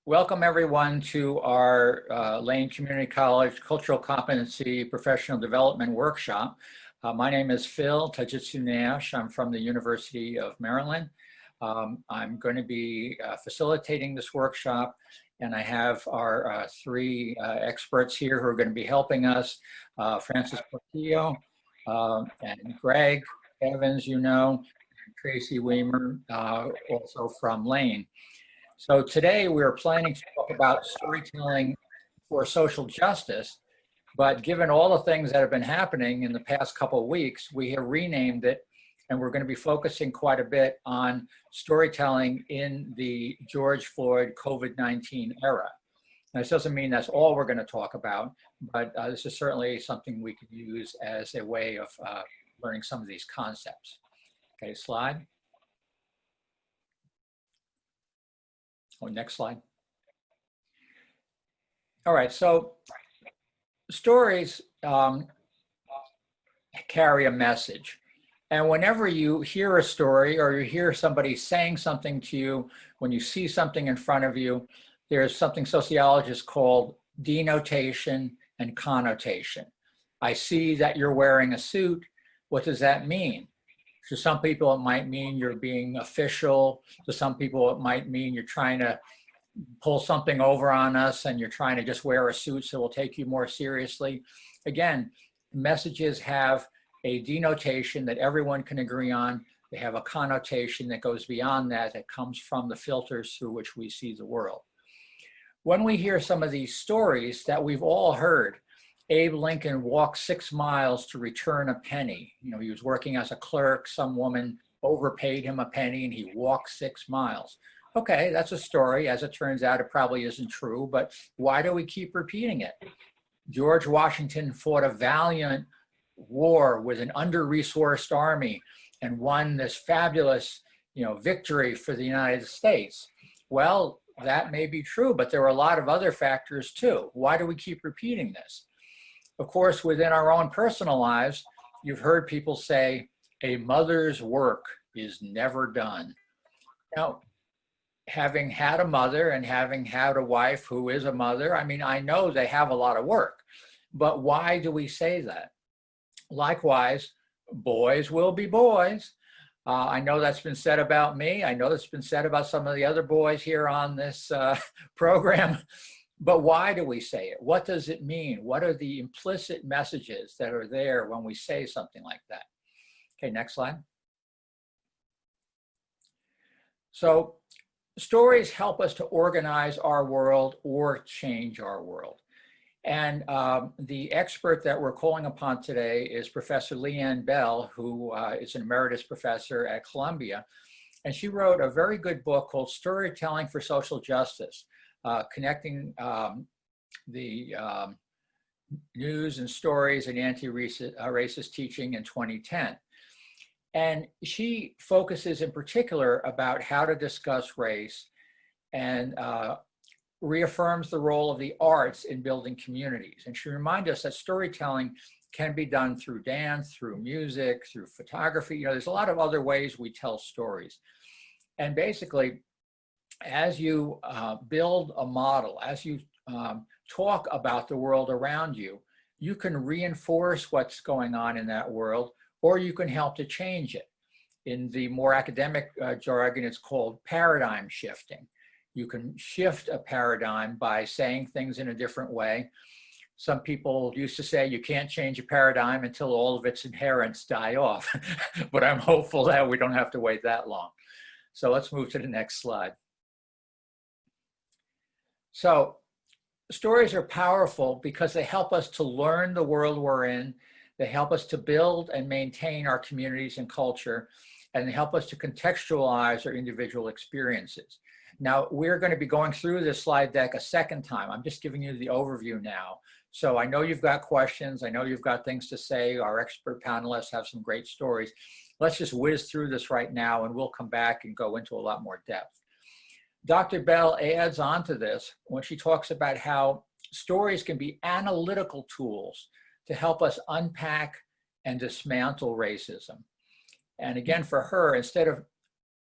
Welcome everyone to our Lane Community College Cultural Competency Professional Development Workshop. My name is Phil Tajitsu Nash. I'm from the University of Maryland. I'm going to be facilitating this workshop, and I have our three experts here who are going to be helping us, Francis Portillo and Greg Evans, and Tracy Weimer, also from Lane. So today we're planning to talk about storytelling for social justice, but given all the things that have been happening in the past couple of weeks, we have renamed it, and we're going to be focusing quite a bit on storytelling in the George Floyd COVID-19 era. Now, this doesn't mean that's all we're going to talk about, but this is certainly something we could use as a way of learning some of these concepts. Okay, slide. Oh, next slide. All right, so stories carry a message. And whenever you hear a story or you hear somebody saying something to you, when you see something in front of you, there's something sociologists call denotation and connotation. I see that you're wearing a suit. What does that mean? To some people, it might mean you're being official. To some people, it might mean you're trying to pull something over on us and you're trying to just wear a suit so we'll take you more seriously. Again, messages have a denotation that everyone can agree on. They have a connotation that goes beyond that, that comes from the filters through which we see the world. When we hear some of these stories that we've all heard, Abe Lincoln walked 6 miles to return a penny. He was working as a clerk. Some woman overpaid him a penny and he walked 6 miles. Okay, that's a story. As it turns out, it probably isn't true, but why do we keep repeating it? George Washington fought a valiant war with an under-resourced army and won this fabulous, victory for the United States. Well, that may be true, but there are a lot of other factors too. Why do we keep repeating this? Of course, within our own personal lives, you've heard people say, a mother's work is never done. Now, having had a mother and having had a wife who is a mother, I know they have a lot of work, but why do we say that? Likewise, boys will be boys. I know that's been said about me. I know that's been said about some of the other boys here on this program. But why do we say it? What does it mean? What are the implicit messages that are there when we say something like that? Okay, next slide. So stories help us to organize our world or change our world. And the expert that we're calling upon today is Professor Leanne Bell, who is an emeritus professor at Columbia. And she wrote a very good book called Storytelling for Social Justice, connecting the news and stories and anti-racist teaching in 2010. And she focuses in particular about how to discuss race and reaffirms the role of the arts in building communities. And she reminds us that storytelling can be done through dance, through music, through photography. There's a lot of other ways we tell stories. And basically, as you build a model, as you talk about the world around you, you can reinforce what's going on in that world, or you can help to change it. In the more academic jargon, it's called paradigm shifting. You can shift a paradigm by saying things in a different way. Some people used to say you can't change a paradigm until all of its inherents die off, but I'm hopeful that we don't have to wait that long. So let's move to the next slide. So stories are powerful because they help us to learn the world we're in. They help us to build and maintain our communities and culture, and they help us to contextualize our individual experiences. Now, we're going to be going through this slide deck a second time. I'm just giving you the overview now. So I know you've got questions. I know you've got things to say. Our expert panelists have some great stories. Let's just whiz through this right now, and we'll come back and go into a lot more depth. Dr. Bell adds on to this when she talks about how stories can be analytical tools to help us unpack and dismantle racism. And again, for her, instead of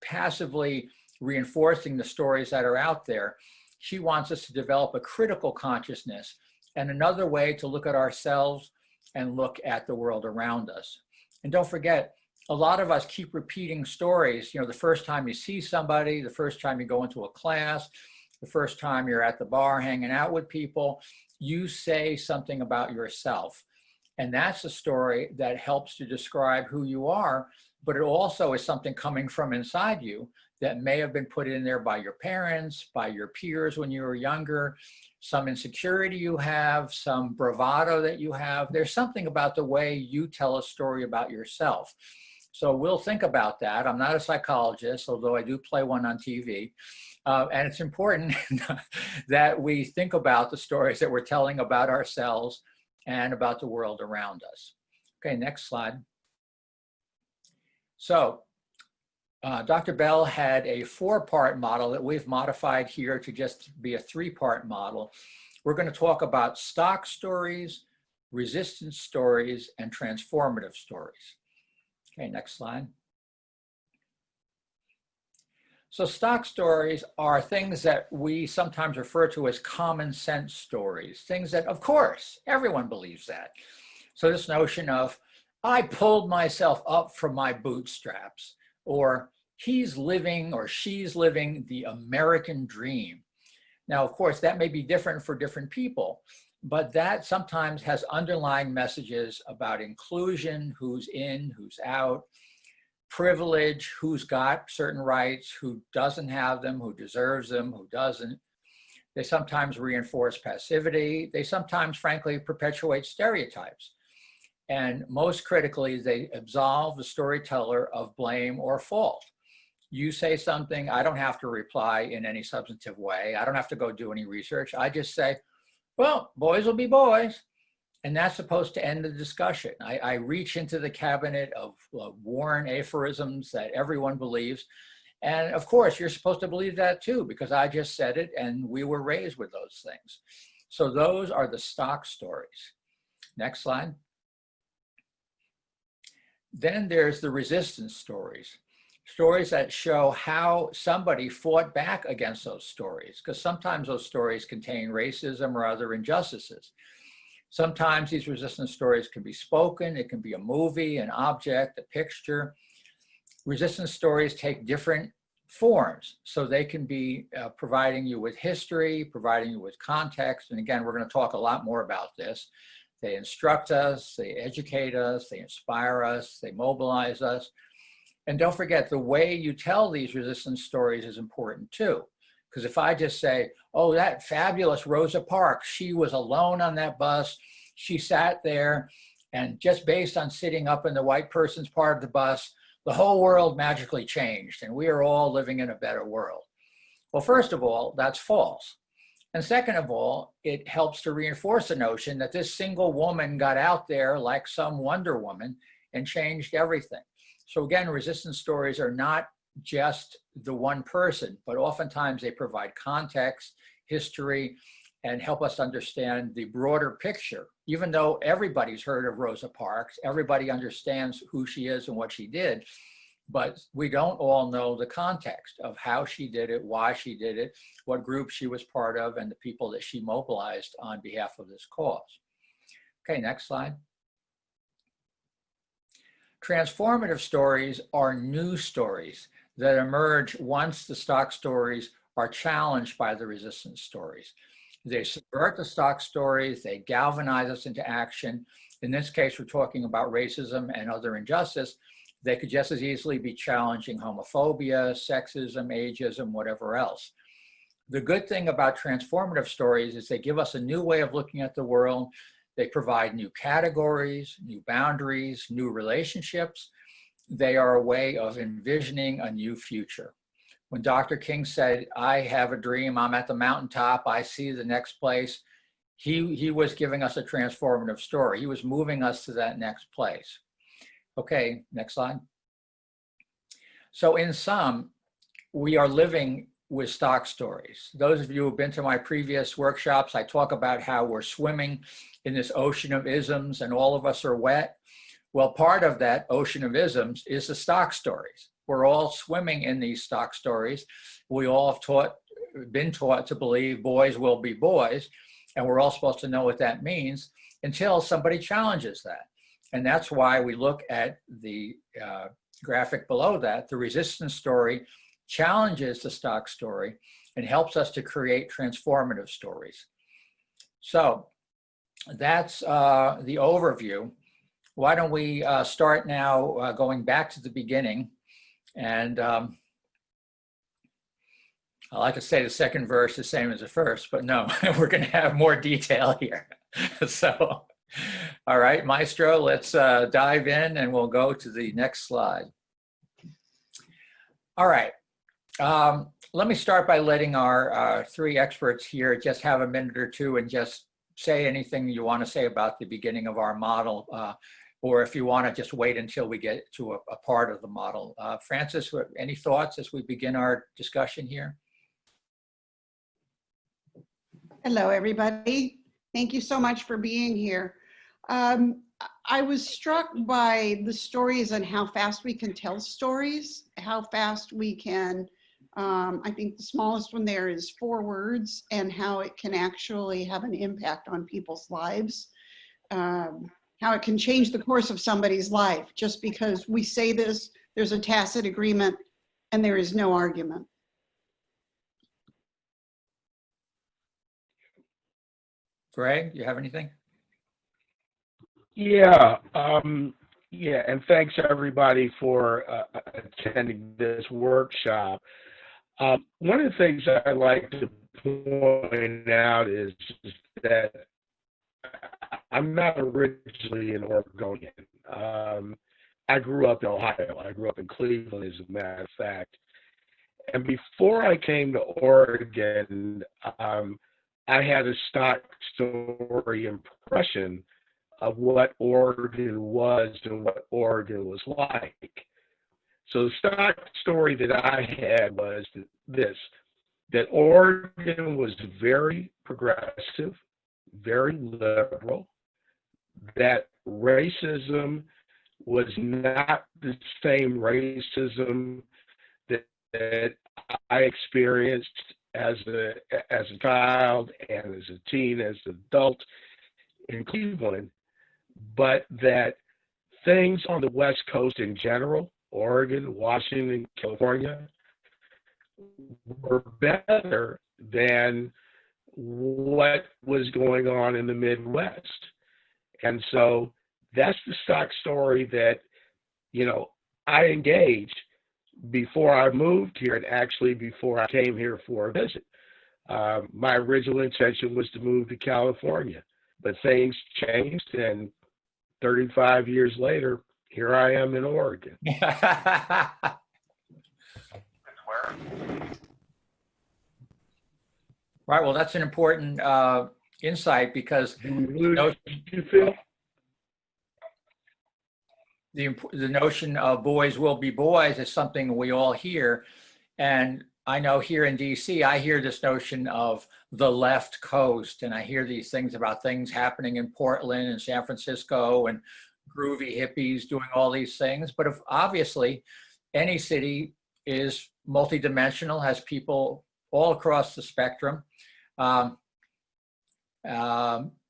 passively reinforcing the stories that are out there, She wants us to develop a critical consciousness and another way to look at ourselves and look at the world around us. And don't forget, a lot of us keep repeating stories. You know, the first time you see somebody, the first time you go into a class, the first time you're at the bar hanging out with people, you say something about yourself. And that's a story that helps to describe who you are, but it also is something coming from inside you that may have been put in there by your parents, by your peers when you were younger, some insecurity you have, some bravado that you have. There's something about the way you tell a story about yourself. So we'll think about that. I'm not a psychologist, although I do play one on TV. And it's important that we think about the stories that we're telling about ourselves and about the world around us. Okay, next slide. So Dr. Bell had a 4-part model that we've modified here to just be a 3-part model. We're going to talk about stock stories, resistance stories, and transformative stories. Okay, next slide. So stock stories are things that we sometimes refer to as common sense stories, things that, of course, everyone believes that. So this notion of, I pulled myself up from my bootstraps, or he's living or she's living the American dream. Now, of course, that may be different for different people, but that sometimes has underlying messages about inclusion, who's in, who's out, privilege, who's got certain rights, who doesn't have them, who deserves them, who doesn't. They sometimes reinforce passivity. They sometimes, frankly, perpetuate stereotypes. And most critically, they absolve the storyteller of blame or fault. You say something, I don't have to reply in any substantive way. I don't have to go do any research. I just say, well, boys will be boys. And that's supposed to end the discussion. I reach into the cabinet of worn aphorisms that everyone believes. And of course, you're supposed to believe that too, because I just said it and we were raised with those things. So those are the stock stories. Next slide. Then there's the resistance stories. Stories that show how somebody fought back against those stories, because sometimes those stories contain racism or other injustices. Sometimes these resistance stories can be spoken, it can be a movie, an object, a picture. Resistance stories take different forms, so they can be providing you with history, providing you with context, and again, we're going to talk a lot more about this. They instruct us, they educate us, they inspire us, they mobilize us. And don't forget, the way you tell these resistance stories is important too. Because if I just say, oh, that fabulous Rosa Parks, she was alone on that bus, she sat there, and just based on sitting up in the white person's part of the bus, the whole world magically changed, and we are all living in a better world. Well, first of all, that's false. And second of all, it helps to reinforce the notion that this single woman got out there like some Wonder Woman and changed everything. So again, resistance stories are not just the one person, but oftentimes they provide context, history, and help us understand the broader picture. Even though everybody's heard of Rosa Parks, everybody understands who she is and what she did, but we don't all know the context of how she did it, why she did it, what group she was part of, and the people that she mobilized on behalf of this cause. Okay, next slide. Transformative stories are new stories that emerge once the stock stories are challenged by the resistance stories. They subvert the stock stories, they galvanize us into action. In this case, we're talking about racism and other injustice. They could just as easily be challenging homophobia, sexism, ageism, whatever else. The good thing about transformative stories is they give us a new way of looking at the world. They provide new categories, new boundaries, new relationships. They are a way of envisioning a new future. When Dr. King said, I have a dream, I'm at the mountaintop, I see the next place, he was giving us a transformative story. He was moving us to that next place. Okay, next slide. So in sum, we are living with stock stories. Those of you who have been to my previous workshops, I talk about how we're swimming in this ocean of isms and all of us are wet. Well, part of that ocean of isms is the stock stories. We're all swimming in these stock stories. We all have taught been taught to believe boys will be boys, and we're all supposed to know what that means until somebody challenges that. And that's why we look at the graphic below that. The resistance story challenges the stock story and helps us to create transformative stories. So that's the overview. Why don't we start now going back to the beginning. And I like to say the second verse is the same as the first, but no, we're going to have more detail here. So, all right, Maestro, let's dive in and we'll go to the next slide. All right. Let me start by letting our three experts here just have a minute or two and just say anything you want to say about the beginning of our model, or if you want to just wait until we get to a part of the model. Francis, any thoughts as we begin our discussion here? Hello, everybody. Thank you so much for being here. I was struck by the stories and how fast we can tell stories, how fast we can, I think the smallest one there is 4 words, and how it can actually have an impact on people's lives. How it can change the course of somebody's life just because we say this, there's a tacit agreement, and there is no argument. Greg, you have anything? Yeah, and thanks everybody for attending this workshop. One of the things I'd like to point out is that I'm not originally an Oregonian. I grew up in Ohio. I grew up in Cleveland, as a matter of fact. And before I came to Oregon, I had a stock story impression of what Oregon was and what Oregon was like. So the stock story that I had was this, that Oregon was very progressive, very liberal, that racism was not the same racism that I experienced as a child and as a teen, as an adult in Cleveland, but that things on the West Coast in general, Oregon, Washington, California, were better than what was going on in the Midwest. And so that's the stock story that, I engaged before I moved here, and actually before I came here for a visit. My original intention was to move to California, but things changed, and 35 years later, here I am in Oregon. Right, well, that's an important insight, because you feel? The notion of boys will be boys is something we all hear. And I know here in DC, I hear this notion of the left coast, and I hear these things about things happening in Portland and San Francisco and groovy hippies doing all these things. But if obviously any city is multidimensional, has people all across the spectrum.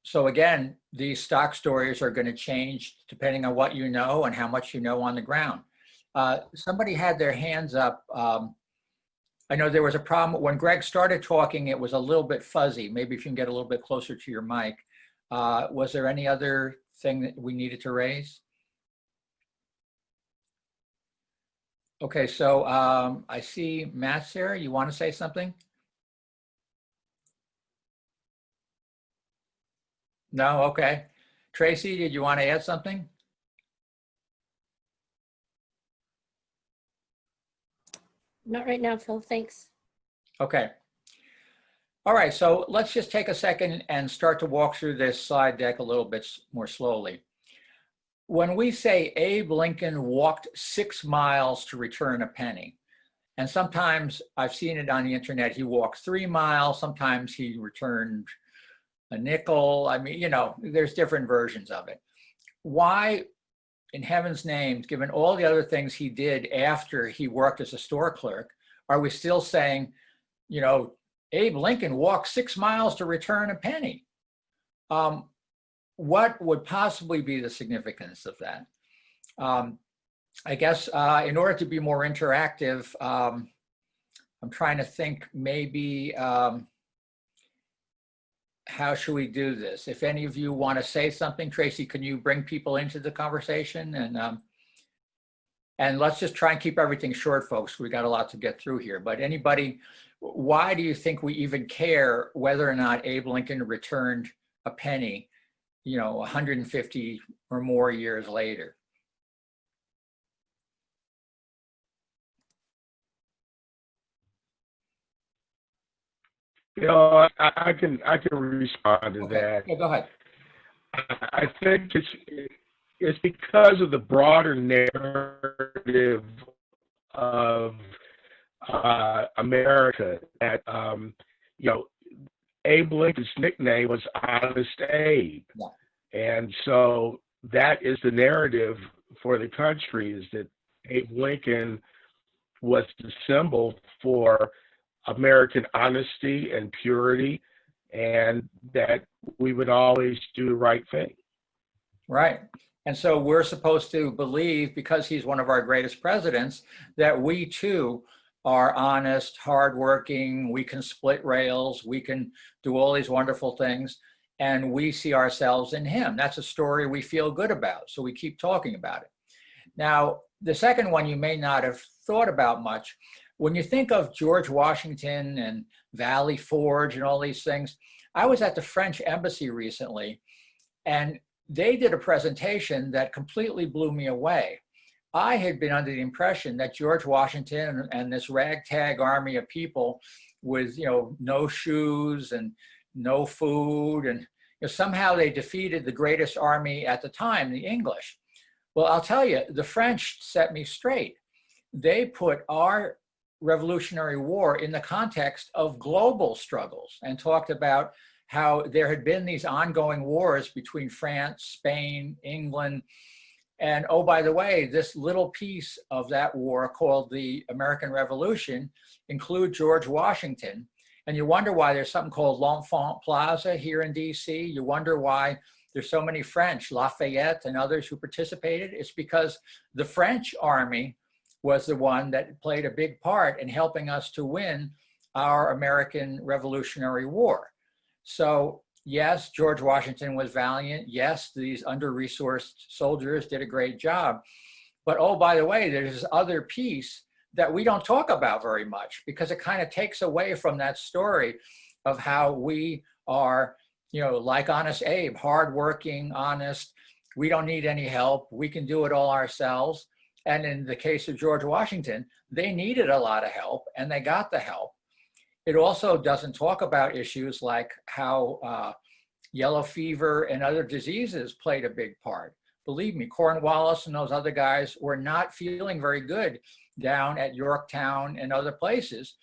So again, these stock stories are going to change depending on what you know and how much you know on the ground. Somebody had their hands up. I know there was a problem when Greg started talking, it was a little bit fuzzy. Maybe if you can get a little bit closer to your mic. Was there any other thing that we needed to raise? Okay, so I see Matt there. You want to say something? No, okay. Tracy, did you want to add something? Not right now, Phil, thanks. Okay. All right, so let's just take a second and start to walk through this slide deck a little bit more slowly. When we say Abe Lincoln walked 6 miles to return a penny, and sometimes I've seen it on the internet, he walked 3 miles, sometimes he returned a nickel. I mean, there's different versions of it. Why, in heaven's name, given all the other things he did after he worked as a store clerk, are we still saying, Abe Lincoln walked 6 miles to return a penny. What would possibly be the significance of that? I guess in order to be more interactive, I'm trying to think maybe how should we do this? If any of you want to say something, Tracy, can you bring people into the conversation? And let's just try and keep everything short, folks. We got a lot to get through here. But anybody, why do you think we even care whether or not Abe Lincoln returned a penny, 150 or more years later? I can respond to that. Yeah, go ahead. I think it's because of the broader narrative of America that Abe Lincoln's nickname was Honest Abe, Yeah. and so that is the narrative for the country, is that Abe Lincoln was the symbol for American honesty and purity, and that we would always do the right thing. Right. And so we're supposed to believe, because he's one of our greatest presidents, that we too are honest, hardworking, we can split rails, we can do all these wonderful things, and we see ourselves in him. That's a story we feel good about, so we keep talking about it. Now, the second one you may not have thought about much. When you think of George Washington and Valley Forge and all these things, I was at the French embassy recently, and they did a presentation that completely blew me away. I had been under the impression that George Washington and this ragtag army of people with, no shoes and no food, and somehow they defeated the greatest army at the time, the English. Well, I'll tell you, the French set me straight. They put our Revolutionary War in the context of global struggles and talked about how there had been these ongoing wars between France, Spain, England. And oh, by the way, this little piece of that war called the American Revolution include George Washington. And you wonder why there's something called L'Enfant Plaza here in DC. You wonder why there's so many French, Lafayette and others who participated. It's because the French army was the one that played a big part in helping us to win our American Revolutionary War. So yes, George Washington was valiant. Yes, these under-resourced soldiers did a great job. But oh, by the way, there's this other piece that we don't talk about very much, because it kind of takes away from that story of how we are, like Honest Abe, hardworking, honest. We don't need any help. We can do it all ourselves. And in the case of George Washington, they needed a lot of help, and they got the help. It also doesn't talk about issues like how yellow fever and other diseases played a big part. Believe me, Cornwallis and those other guys were not feeling very good down at Yorktown and other places.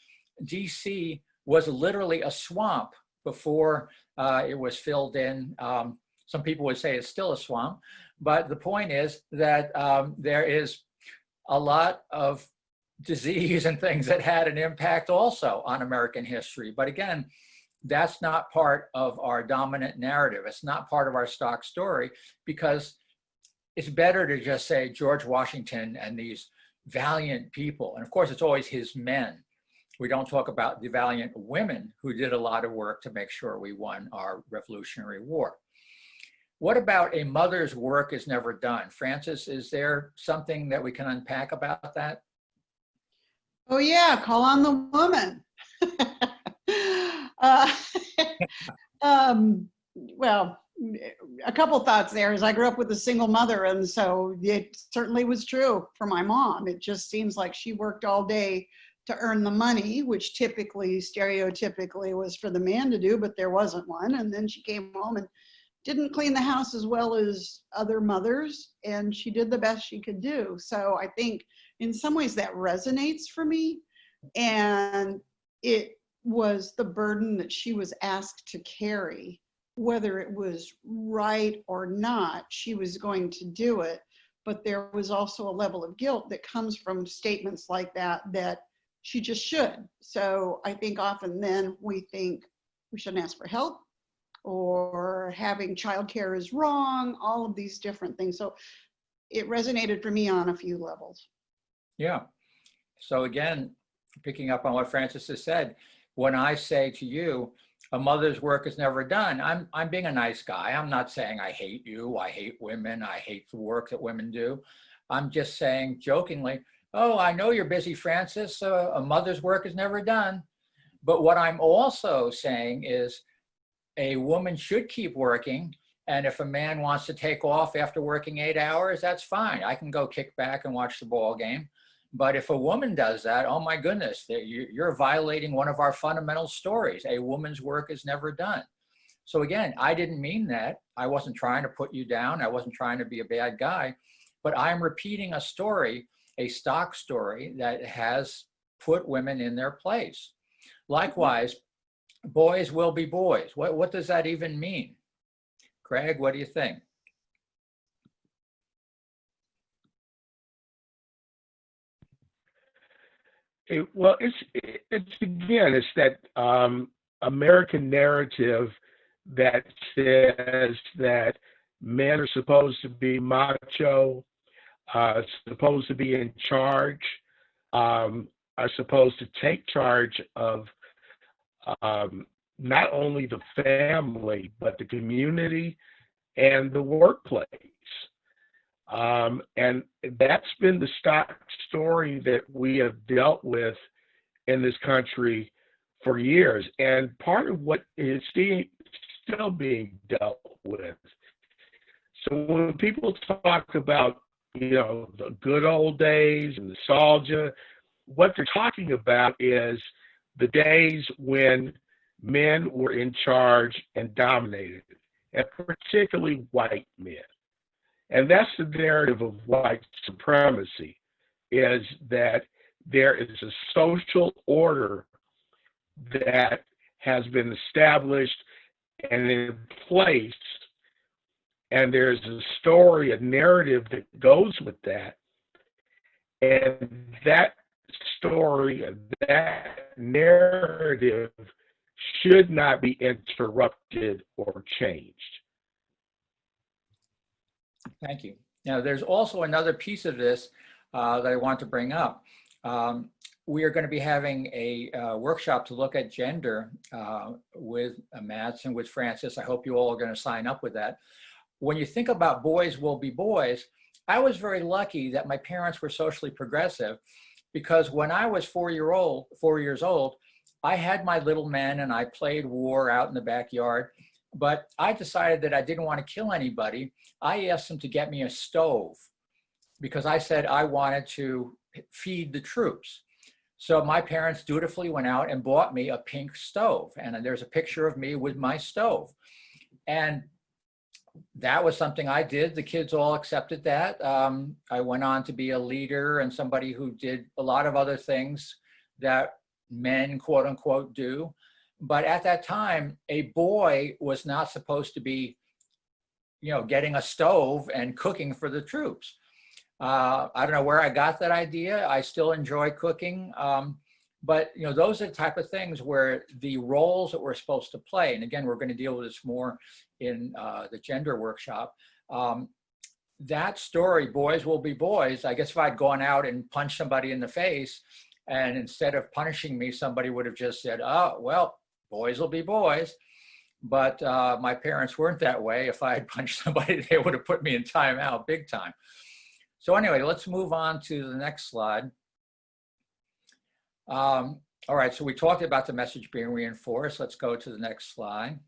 DC was literally a swamp before it was filled in. Some people would say it's still a swamp, but the point is that there is a lot of disease and things that had an impact also on American history. But again, that's not part of our dominant narrative. It's not part of our stock story, because it's better to just say George Washington and these valiant people. And of course, it's always his men. We don't talk about the valiant women who did a lot of work to make sure we won our Revolutionary War. What about a mother's work is never done? Frances, is there something that we can unpack about that? Oh yeah, call on the woman. Well, a couple thoughts there. As I grew up with a single mother, and so it certainly was true for my mom. It just seems like she worked all day to earn the money, which stereotypically was for the man to do, but there wasn't one. And then she came home and didn't clean the house as well as other mothers, and she did the best she could do. So I think in some ways that resonates for me, and it was the burden that she was asked to carry. Whether it was right or not, she was going to do it, but there was also a level of guilt that comes from statements like that she just should. So I think often then we think we shouldn't ask for help, or having childcare is wrong, all of these different things. So it resonated for me on a few levels. Yeah. So again, picking up on what Frances has said, when I say to you, a mother's work is never done, I'm being a nice guy. I'm not saying I hate you, I hate women, I hate the work that women do. I'm just saying jokingly, oh, I know you're busy, Frances. A mother's work is never done. But what I'm also saying is a woman should keep working. And if a man wants to take off after working 8 hours, that's fine. I can go kick back and watch the ball game. But if a woman does that, oh my goodness, you're violating one of our fundamental stories. A woman's work is never done. So again, I didn't mean that. I wasn't trying to put you down. I wasn't trying to be a bad guy, but I'm repeating a story, a stock story that has put women in their place. Likewise, boys will be boys. What does that even mean? Craig, what do you think? Well, it's again, it's that American narrative that says that men are supposed to be macho, supposed to be in charge, are supposed to take charge of not only the family, but the community and the workplace. And that's been the stock story that we have dealt with in this country for years. And part of what is still being dealt with. So when people talk about, the good old days and nostalgia, what they're talking about is the days when men were in charge and dominated, and particularly white men. And that's the narrative of white supremacy, is that there is a social order that has been established and in place, and there's a story, a narrative that goes with that. And that story, that narrative should not be interrupted or changed. Thank you. Now, there's also another piece of this that I want to bring up. We are going to be having a workshop to look at gender with Mats and with Frances. I hope you all are going to sign up with that. When you think about boys will be boys, I was very lucky that my parents were socially progressive, because when I was 4 years old, I had my little men and I played war out in the backyard. But I decided that I didn't want to kill anybody. I asked them to get me a stove because I said I wanted to feed the troops. So my parents dutifully went out and bought me a pink stove. And there's a picture of me with my stove. And that was something I did. The kids all accepted that. I went on to be a leader and somebody who did a lot of other things that men, quote unquote, do. But at that time, a boy was not supposed to be, getting a stove and cooking for the troops. I don't know where I got that idea. I still enjoy cooking. But, those are the type of things where the roles that we're supposed to play, and again, we're going to deal with this more in the gender workshop. That story, boys will be boys. I guess if I'd gone out and punched somebody in the face, and instead of punishing me, somebody would have just said, oh, well, boys will be boys. But my parents weren't that way. If I had punched somebody, they would have put me in timeout big time. So anyway, let's move on to the next slide. All right, so we talked about the message being reinforced. Let's go to the next slide.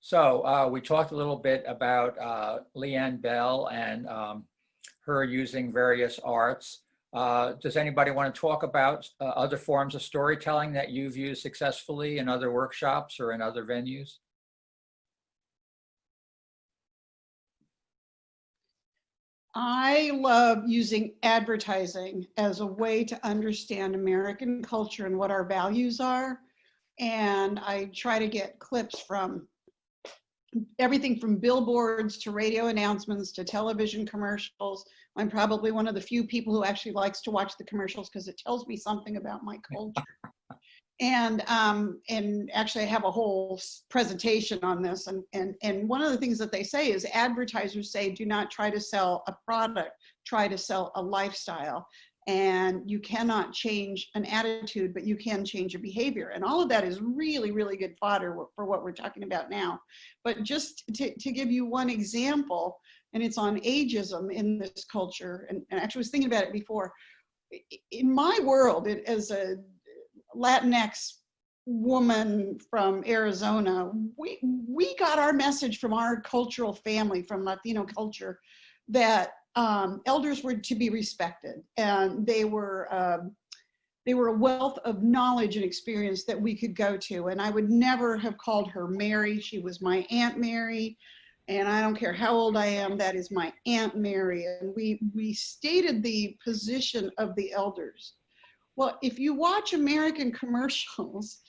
So we talked a little bit about Leanne Bell and her using various arts. Does anybody want to talk about other forms of storytelling that you've used successfully in other workshops or in other venues? I love using advertising as a way to understand American culture and what our values are. And I try to get clips from everything from billboards to radio announcements to television commercials. I'm probably one of the few people who actually likes to watch the commercials because it tells me something about my culture. And actually I have a whole presentation on this. And one of the things that they say is advertisers say, do not try to sell a product, try to sell a lifestyle. And you cannot change an attitude, but you can change a behavior. And all of that is really, really good fodder for what we're talking about now. But just to give you one example, and it's on ageism in this culture, and I actually was thinking about it before. In my world, as a Latinx woman from Arizona, we got our message from our cultural family, from Latino culture, that elders were to be respected, and they were a wealth of knowledge and experience that we could go to. And I would never have called her Mary. She was my Aunt Mary, and I don't care how old I am, that is my Aunt Mary. And we stated the position of the elders. Well, if you watch American commercials,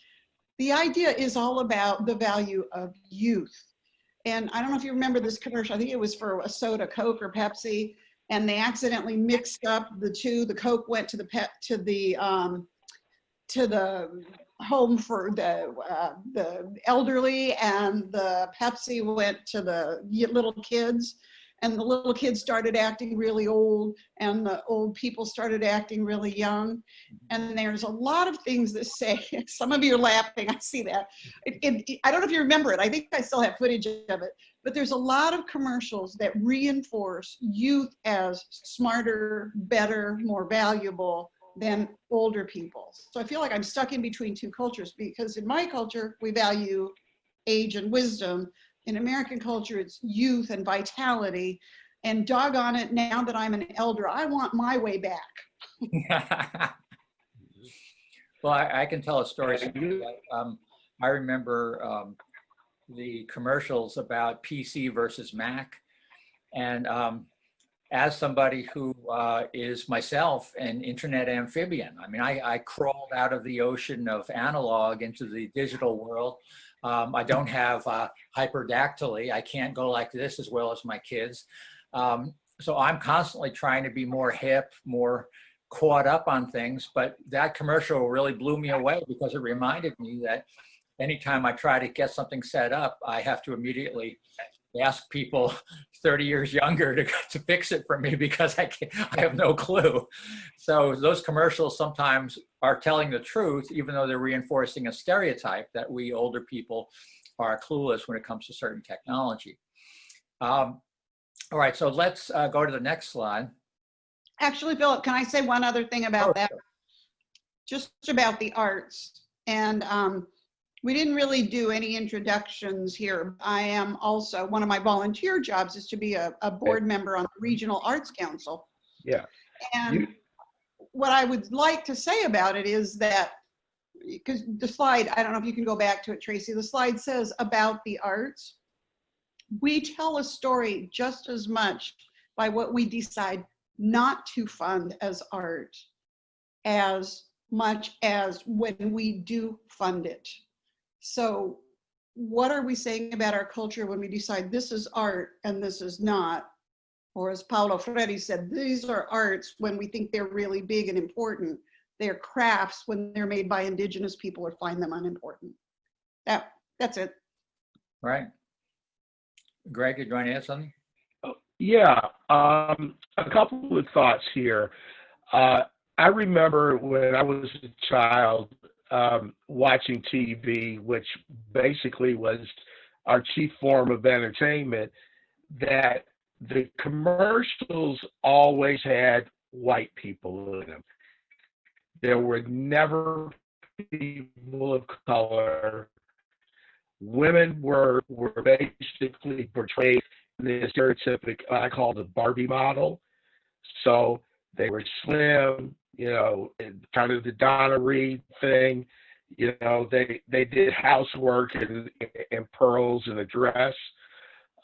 the idea is all about the value of youth. And I don't know if you remember this commercial. I think it was for a soda, Coke or Pepsi, and they accidentally mixed up the two. The Coke went to the home for the elderly, and the Pepsi went to the little kids. And the little kids started acting really old, and the old people started acting really young. And there's a lot of things that say, some of you are laughing, I see that. I don't know if you remember it, I think I still have footage of it, but there's a lot of commercials that reinforce youth as smarter, better, more valuable than older people. So I feel like I'm stuck in between two cultures, because in my culture, we value age and wisdom. In American culture, it's youth and vitality. And doggone it, now that I'm an elder, I want my way back. Well, I can tell a story. I remember the commercials about PC versus Mac. And as somebody who is myself an internet amphibian, I mean, I crawled out of the ocean of analog into the digital world. I don't have hyperdactyly. I can't go like this as well as my kids. So I'm constantly trying to be more hip, more caught up on things. But that commercial really blew me away, because it reminded me that anytime I try to get something set up, I have to immediately ask people 30 years younger to fix it for me, because I have no clue. So those commercials sometimes are telling the truth, even though they're reinforcing a stereotype that we older people are clueless when it comes to certain technology. All right, so let's go to the next slide. Actually, Philip, can I say one other thing about that? Sure. Just about the arts. And we didn't really do any introductions here. I am also, one of my volunteer jobs is to be a board member on the Regional Arts Council. Yeah. And what I would like to say about it is that, because the slide, I don't know if you can go back to it, Tracy, the slide says about the arts. We tell a story just as much by what we decide not to fund as art, as much as when we do fund it. So what are we saying about our culture when we decide this is art and this is not? Or as Paulo Freire said, these are arts when we think they're really big and important. They're crafts when they're made by indigenous people or find them unimportant. That's it. Right. Greg, did you want to add something? Yeah, a couple of thoughts here. I remember when I was a child watching TV, which basically was our chief form of entertainment, that the commercials always had white people in them. There were never people of color. Women were basically portrayed in the stereotypic, I call the Barbie model. So they were slim, you know, kind of the Donna Reed thing. You know, they did housework and pearls and a dress,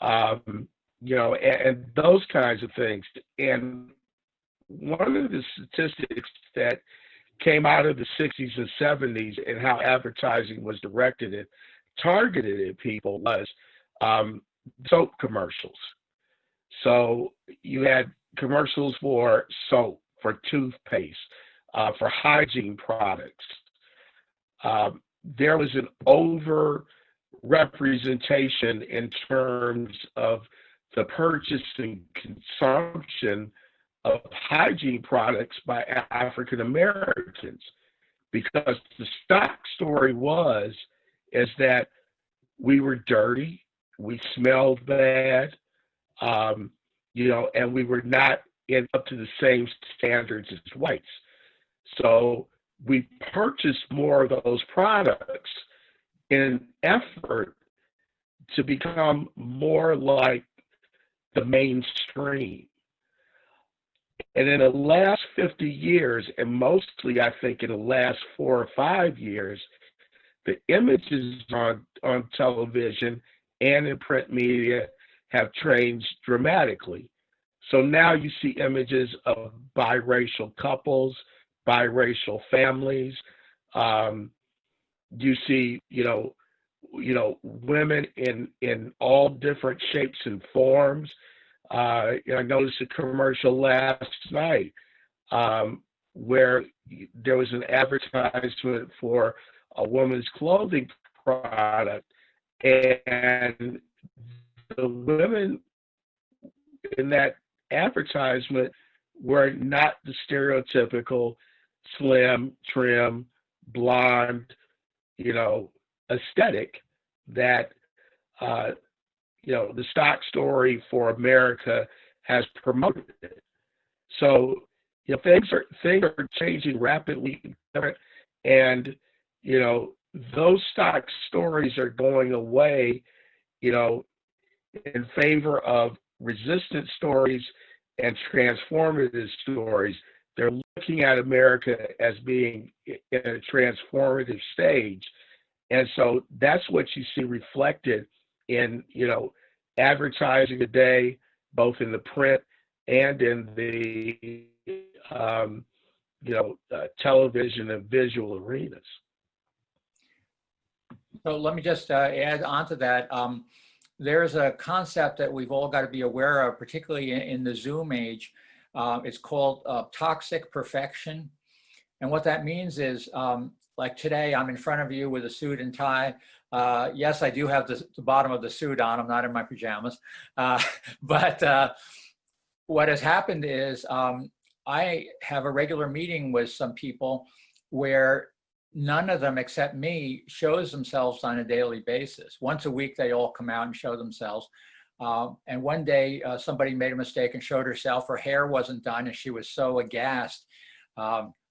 you know, and those kinds of things. And one of the statistics that came out of the 60s and 70s and how advertising was directed and targeted at people was um, soap commercials. So you had commercials for soap, for toothpaste, for hygiene products. There was an over representation in terms of the purchase and consumption of hygiene products by African Americans, because the stock story is that we were dirty, we smelled bad, and we were not up to the same standards as whites. So we purchased more of those products in an effort to become more like the mainstream. And in the last 50 years, and mostly I think in the last 4 or 5 years, the images on television and in print media have changed dramatically. So now you see images of biracial couples, biracial families. You see, women in all different shapes and forms. I noticed a commercial last night where there was an advertisement for a woman's clothing product, and the women in that advertisement were not the stereotypical slim, trim, blonde, aesthetic that the stock story for America has promoted. So things are changing rapidly, and those stock stories are going away, in favor of resistance stories and transformative stories. They're looking at America as being in a transformative stage. And so that's what you see reflected in, advertising today, both in the print and in the, television and visual arenas. So let me just add on to that. There's a concept that we've all got to be aware of, particularly in the Zoom age. It's called toxic perfection. And what that means is, like today, I'm in front of you with a suit and tie. Yes, I do have the bottom of the suit on. I'm not in my pajamas. But what has happened is I have a regular meeting with some people where none of them except me shows themselves on a daily basis. Once a week, they all come out and show themselves. And one day, somebody made a mistake and showed herself. Her hair wasn't done, and she was so aghast.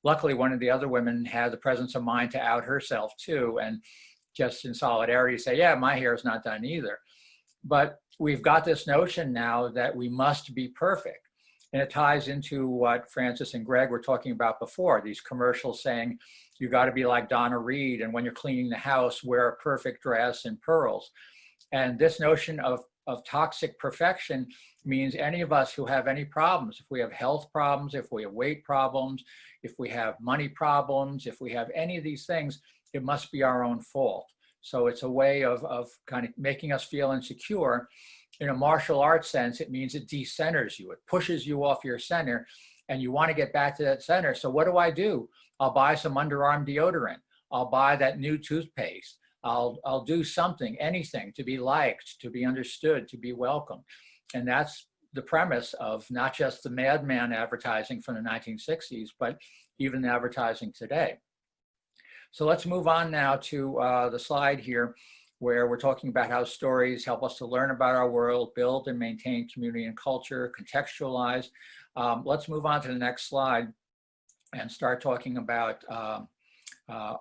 Luckily, one of the other women had the presence of mind to out herself too, and just in solidarity say, yeah, my hair is not done either. But we've got this notion now that we must be perfect. And it ties into what Francis and Greg were talking about before, these commercials saying, you got to be like Donna Reed, and when you're cleaning the house, wear a perfect dress and pearls. And this notion of toxic perfection means any of us who have any problems, if we have health problems, if we have weight problems, if we have money problems, if we have any of these things, it must be our own fault. So it's a way of kind of making us feel insecure. In a martial arts sense, it means it decenters you. It pushes you off your center, and you want to get back to that center. So what do? I'll buy some underarm deodorant. I'll buy that new toothpaste. I'll do something, anything to be liked, to be understood, to be welcome. And that's the premise of not just the madman advertising from the 1960s, but even the advertising today. So let's move on now to the slide here, where we're talking about how stories help us to learn about our world, build and maintain community and culture, contextualize. Let's move on to the next slide and start talking about,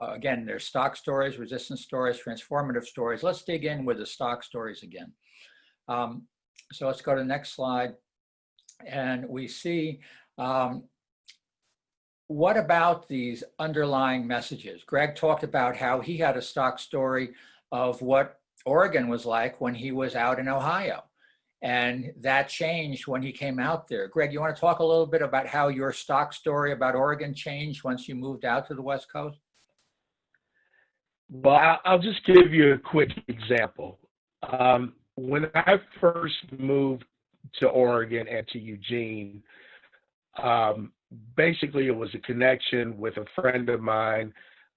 again, there's stock stories, resistance stories, transformative stories. Let's dig in with the stock stories again. So let's go to the next slide. And we see, what about these underlying messages? Greg talked about how he had a stock story of what Oregon was like when he was out in Ohio. And that changed when he came out there. Greg, you want to talk a little bit about how your stock story about Oregon changed once you moved out to the West Coast? Well, I'll just give you a quick example. when I first moved to Oregon and to Eugene, basically it was a connection with a friend of mine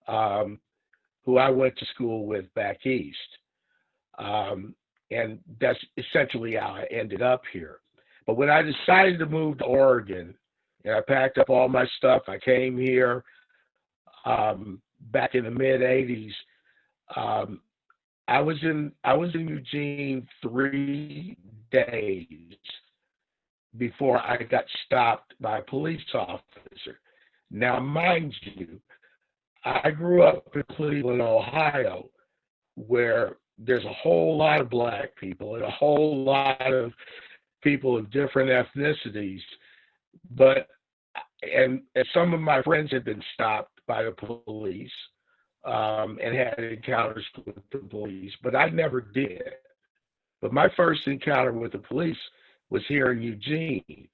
um, who I went to school with back east. And that's essentially how I ended up here. But when I decided to move to Oregon, and I packed up all my stuff, I came here back in the mid '80s. Um, I was in Eugene 3 days before I got stopped by a police officer. Now, mind you, I grew up in Cleveland, Ohio, where there's a whole lot of black people and a whole lot of people of different ethnicities. But and some of my friends had been stopped by the police and had encounters with the police, but I never did. But my first encounter with the police was here in Eugene,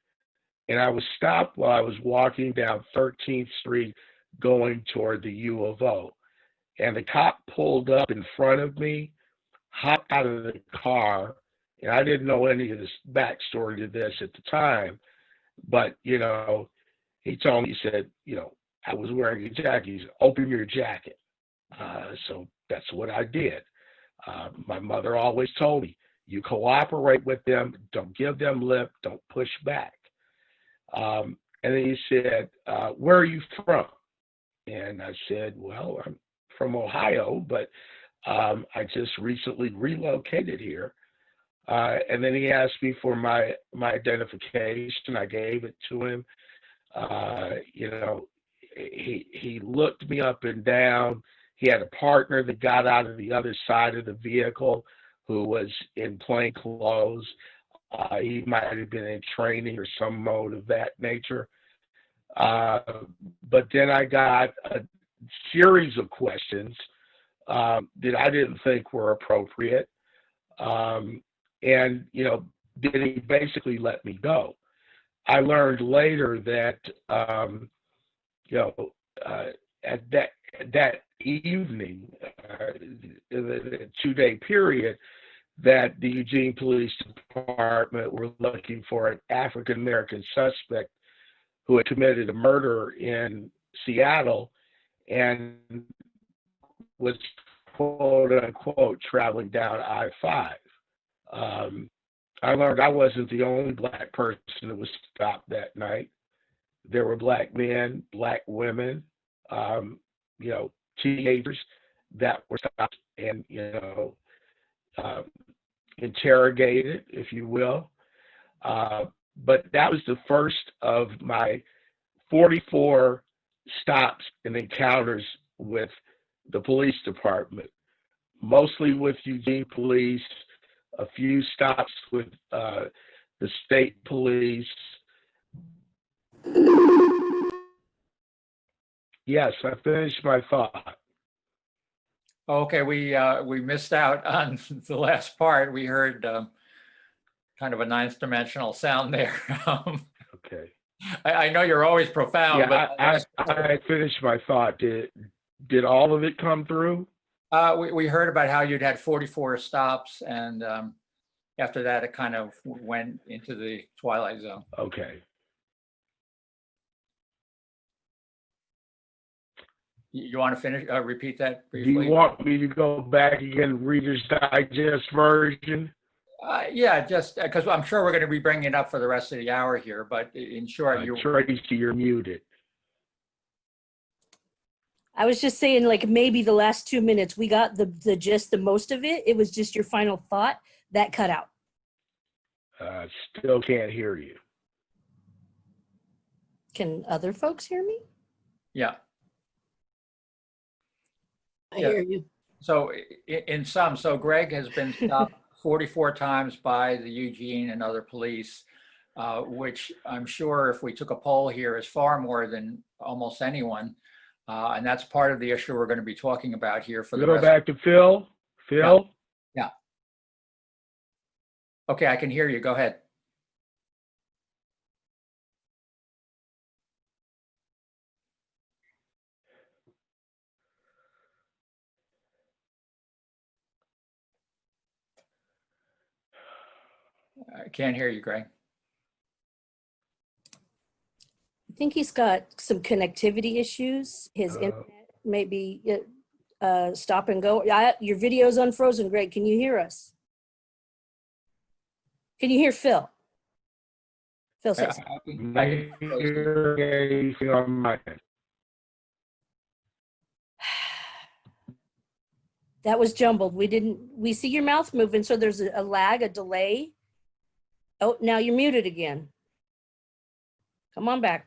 and I was stopped while I was walking down 13th Street going toward the U of O. And the cop pulled up in front of me, hopped out of the car, and I didn't know any of this backstory to this at the time, but, he told me, he said, I was wearing a jacket. He said, open your jacket. So that's what I did. My mother always told me, you cooperate with them, don't give them lip, don't push back. And then he said, where are you from? And I said, well, I'm from Ohio, but I just recently relocated here. And then he asked me for my identification. I gave it to him. He looked me up and down. He had a partner that got out of the other side of the vehicle who was in plain clothes. He might have been in training or some mode of that nature. But then I got a series of questions that I didn't think were appropriate. And, then he basically let me go. I learned later that, at that evening, the 2-day period, that the Eugene Police Department were looking for an African American suspect who had committed a murder in Seattle and was quote unquote traveling down I-5. I learned I wasn't the only black person that was stopped that night. There were black men, black women, teenagers that were stopped and, interrogated, if you will. But that was the first of my 44 stops and encounters with the police department, mostly with Eugene Police, a few stops with the state police. Yes, I finished my thought. Okay, we missed out on the last part. We heard kind of a ninth dimensional sound there. Okay. I know you're always profound, Yeah, but I finished my thought. Did all of it come through? we heard about how you'd had 44 stops, and after that, it kind of went into the twilight zone. Okay. You want to finish, repeat that Do briefly? you want me to go back again, Reader's Digest version? Yeah, just because I'm sure we're going to be bringing it up for the rest of the hour here, but in short, Tracy, you're muted. I was just saying, like, maybe the last 2 minutes, we got the gist, the most of it. It was just your final thought that cut out. Still can't hear you. Can other folks hear me? Yeah. I Yeah. hear you. So in sum, so Greg has been stopped 44 times by the Eugene and other police, which I'm sure if we took a poll here is far more than almost anyone. And that's part of the issue we're going to be talking about here for the Go rest. back to Phil. Phil? Yeah. Okay, I can hear you. Go ahead. I can't hear you, Greg. I think he's got some connectivity issues. His internet may be stop and go. Your video's unfrozen, Greg. Can you hear us? Can you hear Phil? Phil says. I can I hear anything on my end. That was jumbled. We see your mouth moving, so there's a lag, a delay. Oh, now you're muted again. Come on back.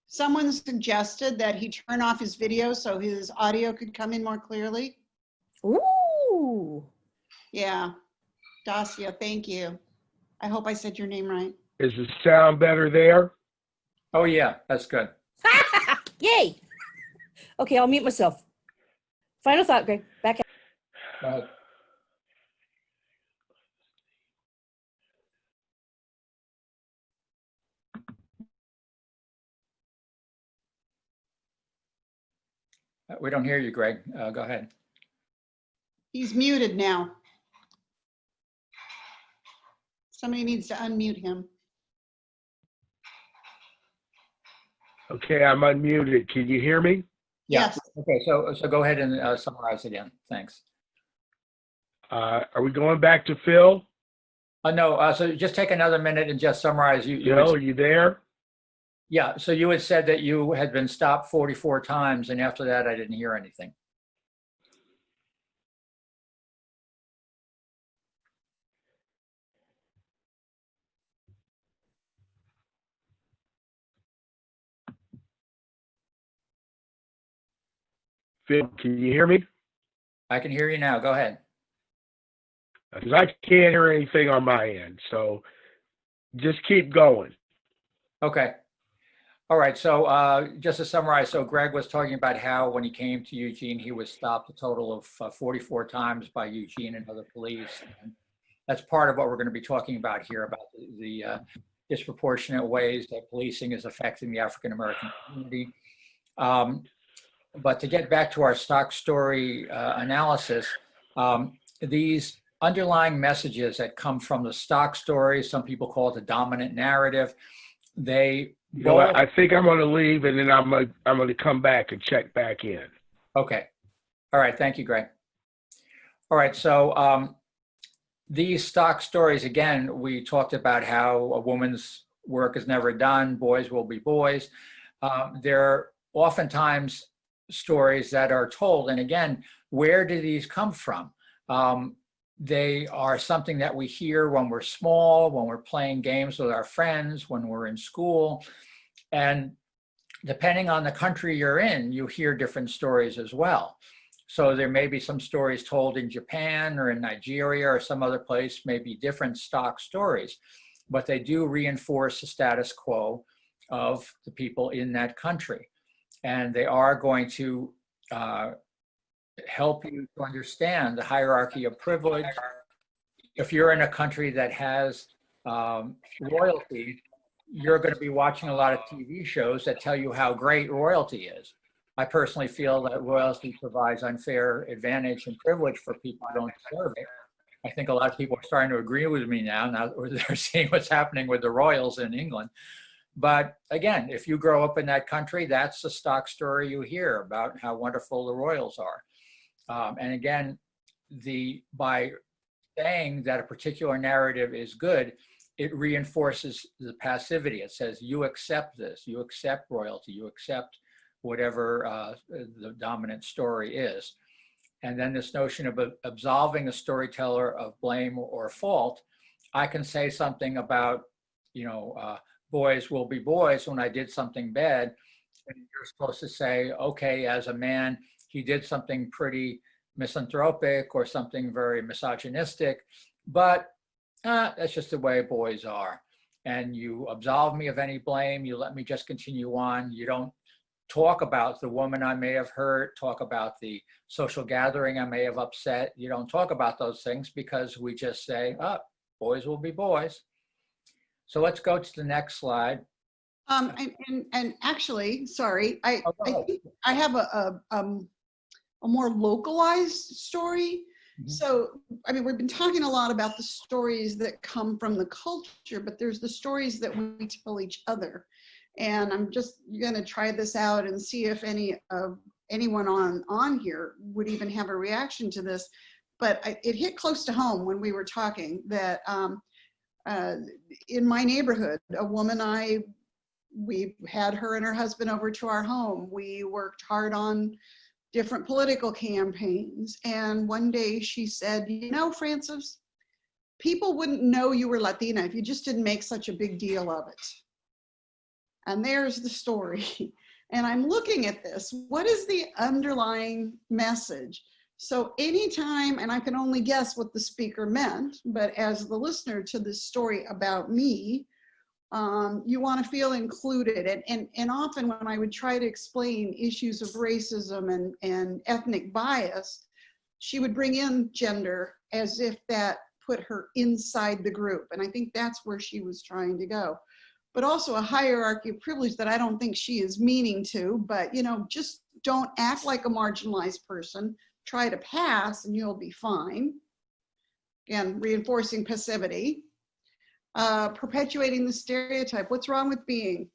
Someone suggested that he turn off his video so his audio could come in more clearly. Ooh. Yeah, Dacia, thank you. I hope I said your name right. Is the sound better there? Oh, yeah, that's good. Yay. Okay, I'll mute myself. Final thought, Greg. Back at Go ahead. We don't hear you, Greg. Go ahead. He's muted now. Somebody needs to unmute him. Okay, I'm unmuted. Can you hear me? Yeah. Yes. Okay, so go ahead and summarize again. Thanks. Are we going back to Phil? No, so just take another minute and just summarize. Phil, are you there? Yeah, so you had said that you had been stopped 44 times, and after that, I didn't hear anything. Phil, can you hear me? I can hear you now. Go ahead. Because I can't hear anything on my end. So just keep going. Okay. All right. So just to summarize, so Greg was talking about how when he came to Eugene, he was stopped a total of 44 times by Eugene and other police. And that's part of what we're going to be talking about here, about the disproportionate ways that policing is affecting the African-American community. But to get back to our stock story analysis, these underlying messages that come from the stock story, some people call it the dominant narrative, they You know what? I think I'm going to leave, and then I'm going to come back and check back in. Okay. All right. Thank you, Greg. All right. So these stock stories, again, we talked about how a woman's work is never done. Boys will be boys. They're oftentimes stories that are told. And again, where do these come from? They are something that we hear when we're small, when we're playing games with our friends, when we're in school. And depending on the country you're in, you hear different stories as well. So there may be some stories told in Japan or in Nigeria or some other place, maybe different stock stories, but they do reinforce the status quo of the people in that country. And they are going to help you to understand the hierarchy of privilege. If you're in a country that has royalty, you're going to be watching a lot of TV shows that tell you how great royalty is. I personally feel that royalty provides unfair advantage and privilege for people who don't deserve it. I think a lot of people are starting to agree with me now that they're seeing what's happening with the royals in England. But again, if you grow up in that country, that's the stock story you hear about how wonderful the royals are. And again, by saying that a particular narrative is good, it reinforces the passivity. It says, you accept this, you accept royalty, you accept whatever the dominant story is. And then this notion of absolving the storyteller of blame or fault. I can say something about, boys will be boys when I did something bad. And you're supposed to say, okay, as a man, he did something pretty misanthropic or something very misogynistic, but that's just the way boys are. And you absolve me of any blame. You let me just continue on. You don't talk about the woman I may have hurt, talk about the social gathering I may have upset. You don't talk about those things because we just say, boys will be boys. So let's go to the next slide. And actually, sorry, I think I have a more localized story. Mhm. So, I mean, we've been talking a lot about the stories that come from the culture, but there's the stories that we tell each other. And I'm just going to try this out and see if anyone on here would even have a reaction to this. But it hit close to home when we were talking that in my neighborhood, a woman we had her and her husband over to our home. We worked hard on different political campaigns. And one day she said, you know, Frances, people wouldn't know you were Latina if you just didn't make such a big deal of it. And there's the story. And I'm looking at this. What is the underlying message? So anytime, and I can only guess what the speaker meant, but as the listener to this story about me, you want to feel included. And often when I would try to explain issues of racism and ethnic bias, she would bring in gender as if that put her inside the group. And I think that's where she was trying to go. But also a hierarchy of privilege that I don't think she is meaning to, but you know, just don't act like a marginalized person. Try to pass and you'll be fine. Again, reinforcing passivity. Perpetuating the stereotype. What's wrong with being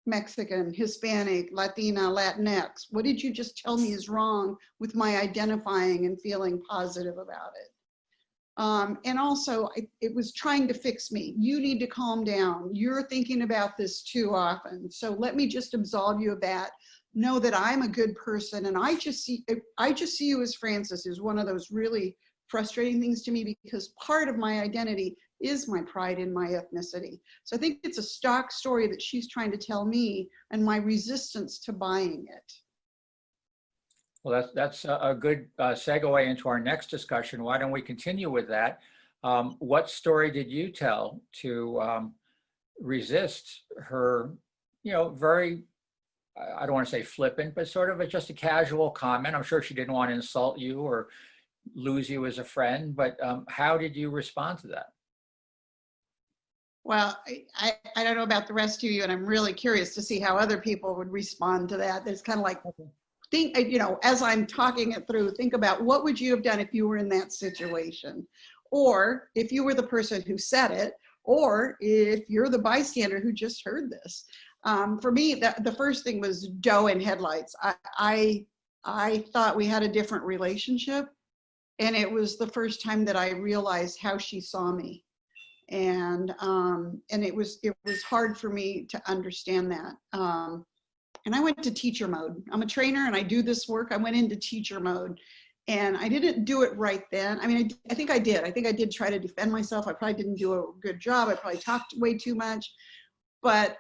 Mexican, Hispanic, Latina, Latinx? What did you just tell me is wrong with my identifying and feeling positive about it? And also, it was trying to fix me. You need to calm down. You're thinking about this too often. So let me just absolve you of that. Know that I'm a good person, and I just see you as Frances is one of those really frustrating things to me, because part of my identity is my pride in my ethnicity. So I think it's a stock story that she's trying to tell me and my resistance to buying it. Well, that's a good segue into our next discussion. Why don't we continue with that? What story did you tell to resist her, you know, very, I don't want to say flippant, but sort of just a casual comment? I'm sure she didn't want to insult you or lose you as a friend, but how did you respond to that? Well, I don't know about the rest of you, and I'm really curious to see how other people would respond to that. There's kind of like, think, you know, as I'm talking it through, think about what would you have done if you were in that situation? Or if you were the person who said it, or if you're the bystander who just heard this. For me, the first thing was doe in headlights. I thought we had a different relationship, and it was the first time that I realized how she saw me. And it was hard for me to understand that. And I went to teacher mode. I'm a trainer and I do this work. I went into teacher mode, and I didn't do it right then. I mean, I think I did. I think I did try to defend myself. I probably didn't do a good job. I probably talked way too much, but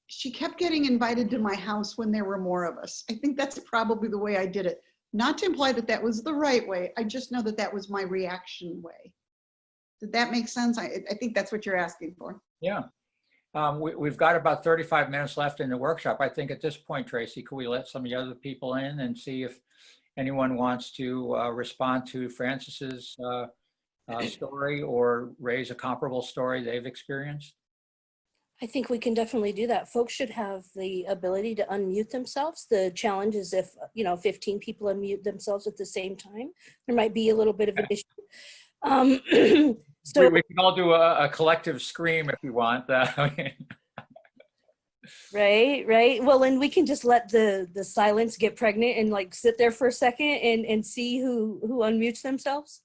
she kept getting invited to my house when there were more of us. I think that's probably the way I did it. Not to imply that that was the right way. I just know that that was my reaction way. Did that make sense? I think that's what you're asking for. Yeah. We've got about 35 minutes left in the workshop. I think at this point, Tracy, could we let some of the other people in and see if anyone wants to respond to Frances's story or raise a comparable story they've experienced? I think we can definitely do that. Folks should have the ability to unmute themselves. The challenge is if, 15 people unmute themselves at the same time, there might be a little bit of an issue. So we can all do a collective scream if you want. Right. Well, and we can just let the silence get pregnant and like sit there for a second and see who unmutes themselves.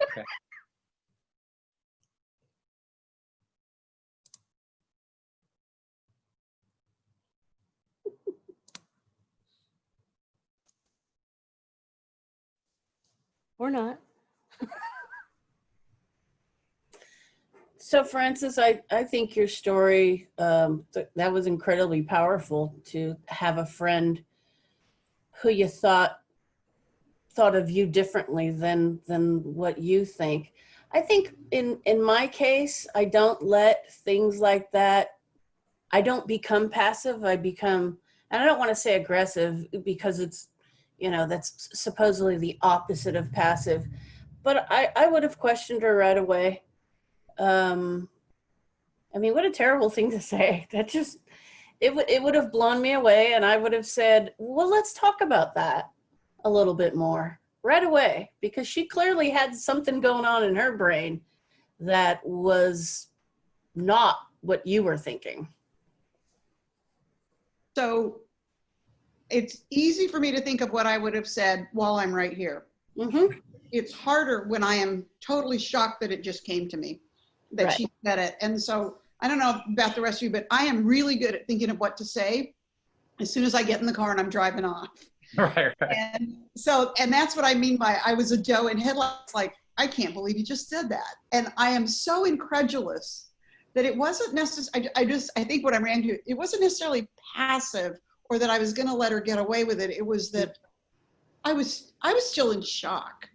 Okay. Or not. So Frances, I think your story, that was incredibly powerful, to have a friend who you thought of you differently than what you think. I think in my case, I don't let things like that, I don't become passive. I become, and I don't want to say aggressive because it's, that's supposedly the opposite of passive, but I would have questioned her right away. I mean, what a terrible thing to say. That just, it would have blown me away, and I would have said, well, let's talk about that a little bit more. right away because she clearly had something going on in her brain that was not what you were thinking. So it's easy for me to think of what I would have said while I'm right here. Mm-hmm. It's harder when I am totally shocked that it just came to me, that Right. she said it. And so I don't know about the rest of you, but I am really good at thinking of what to say as soon as I get in the car and I'm driving off. Right, right. And that's what I mean by I was a doe in headlights, like, I can't believe you just said that. And I am so incredulous that it wasn't necessarily, I think what I ran to, it wasn't necessarily passive or that I was going to let her get away with it. It was that I was still in shock.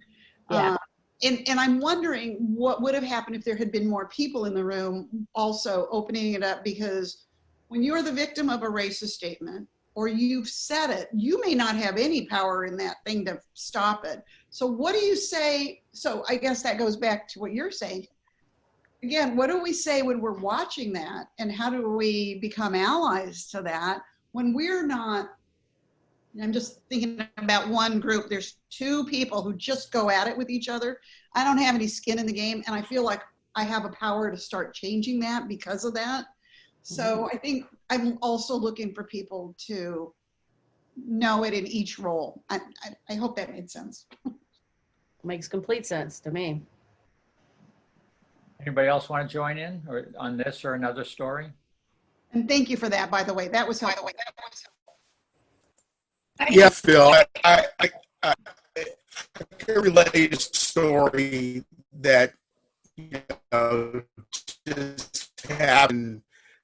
Yeah. And I'm wondering what would have happened if there had been more people in the room also opening it up, because when you're the victim of a racist statement or you've said it, you may not have any power in that thing to stop it. So what do you say? So I guess that goes back to what you're saying. Again, what do we say when we're watching that? And how do we become allies to that when we're not? I'm just thinking about one group. There's two people who just go at it with each other. I don't have any skin in the game, and I feel like I have a power to start changing that because of that. So I think I'm also looking for people to know it in each role. I hope that made sense. Makes complete sense to me. Anybody else want to join in or on this or another story? And thank you for that, by the way. That was helpful. Yeah, Phil, I can relate a story that just happened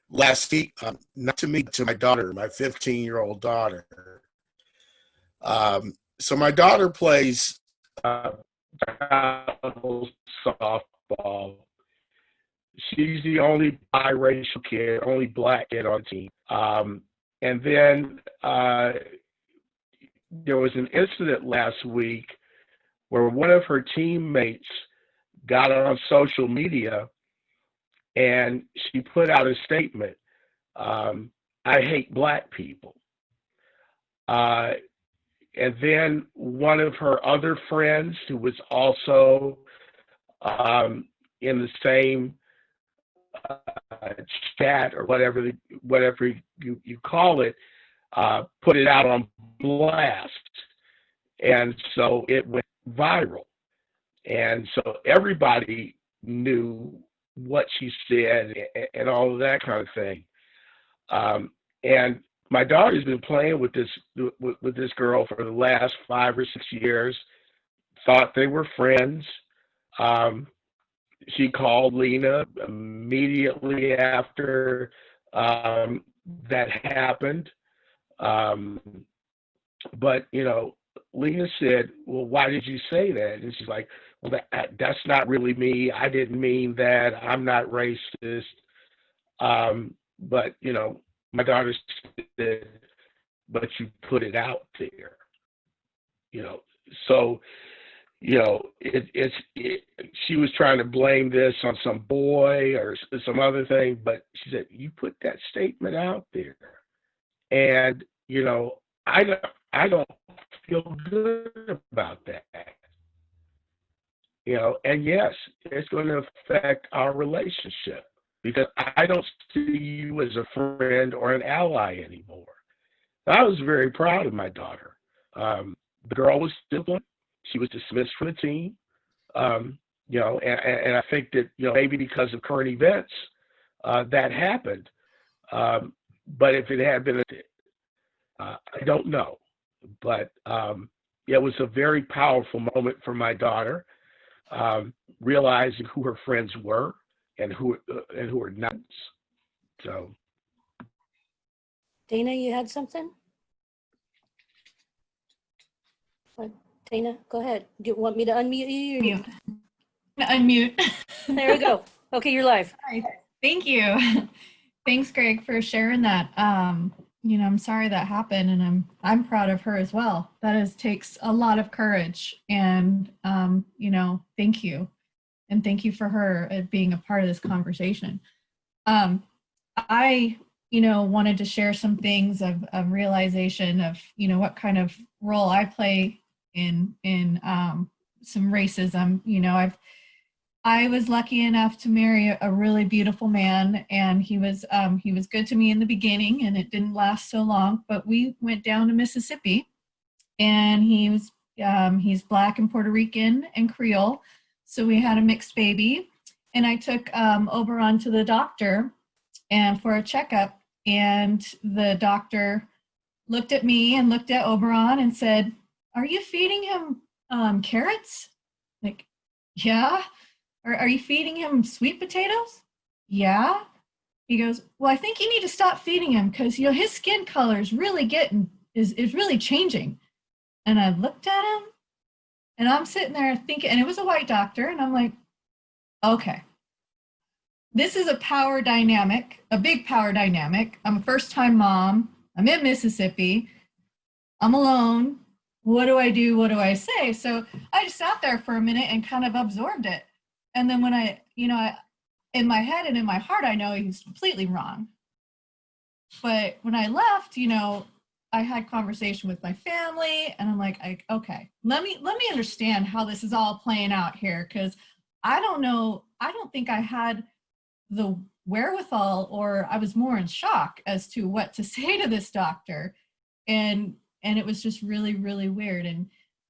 last week. Not to me, to my daughter, my 15-year-old daughter. So my daughter plays softball. She's the only biracial kid, only black kid on the team. And then there was an incident last week where one of her teammates got on social media and she put out a statement, I hate black people. And then one of her other friends who was also in the same chat or whatever you call it, put it out on blast. And so it went viral. And so everybody knew what she said and all of that kind of thing. And my daughter's been playing with this girl for the last 5 or 6 years, thought they were friends. She called Lena immediately after that happened. But, Lena said, well, why did you say that? And she's like, well, that's not really me. I didn't mean that. I'm not racist. But, my daughter said, but you put it out there, So, she was trying to blame this on some boy or some other thing, but she said, you put that statement out there. And, I don't feel good about that. And yes, it's going to affect our relationship because I don't see you as a friend or an ally anymore. I was very proud of my daughter. The girl was still playing. She was dismissed from the team. And I think that, maybe because of current events, that happened. But if it had been, I don't know. But it was a very powerful moment for my daughter, realizing who her friends were and who are not. So, Dana, you had something? Dana, go ahead. Do you want me to unmute you? Mute. Unmute. There we go. Okay, you're live. Hi. Thank you. Thanks, Greg, for sharing that. I'm sorry that happened, and I'm proud of her as well. That takes a lot of courage, and thank you, and thank you for her being a part of this conversation. I wanted to share some things of realization of what kind of role I play in some racism. You know, I was lucky enough to marry a really beautiful man, and he was good to me in the beginning, and it didn't last so long. But we went down to Mississippi, and he's Black and Puerto Rican and Creole, so we had a mixed baby. And I took Oberon to the doctor, and for a checkup, and the doctor looked at me and looked at Oberon and said, "Are you feeding him carrots?" Like, yeah. Are you feeding him sweet potatoes? Yeah. He goes, "Well, I think you need to stop feeding him because, you know, his skin color is really is really changing." And I looked at him, and I'm sitting there thinking, and it was a white doctor, and I'm like, okay, this is a power dynamic, a big power dynamic. I'm a first-time mom. I'm in Mississippi. I'm alone. What do I do? What do I say? So I just sat there for a minute and kind of absorbed it. And then when in my head and in my heart, I know he's completely wrong. But when I left, you know, I had conversation with my family, and I'm like, okay, let me understand how this is all playing out here, because I don't think I had the wherewithal, or I was more in shock as to what to say to this doctor. And it was just really, really weird.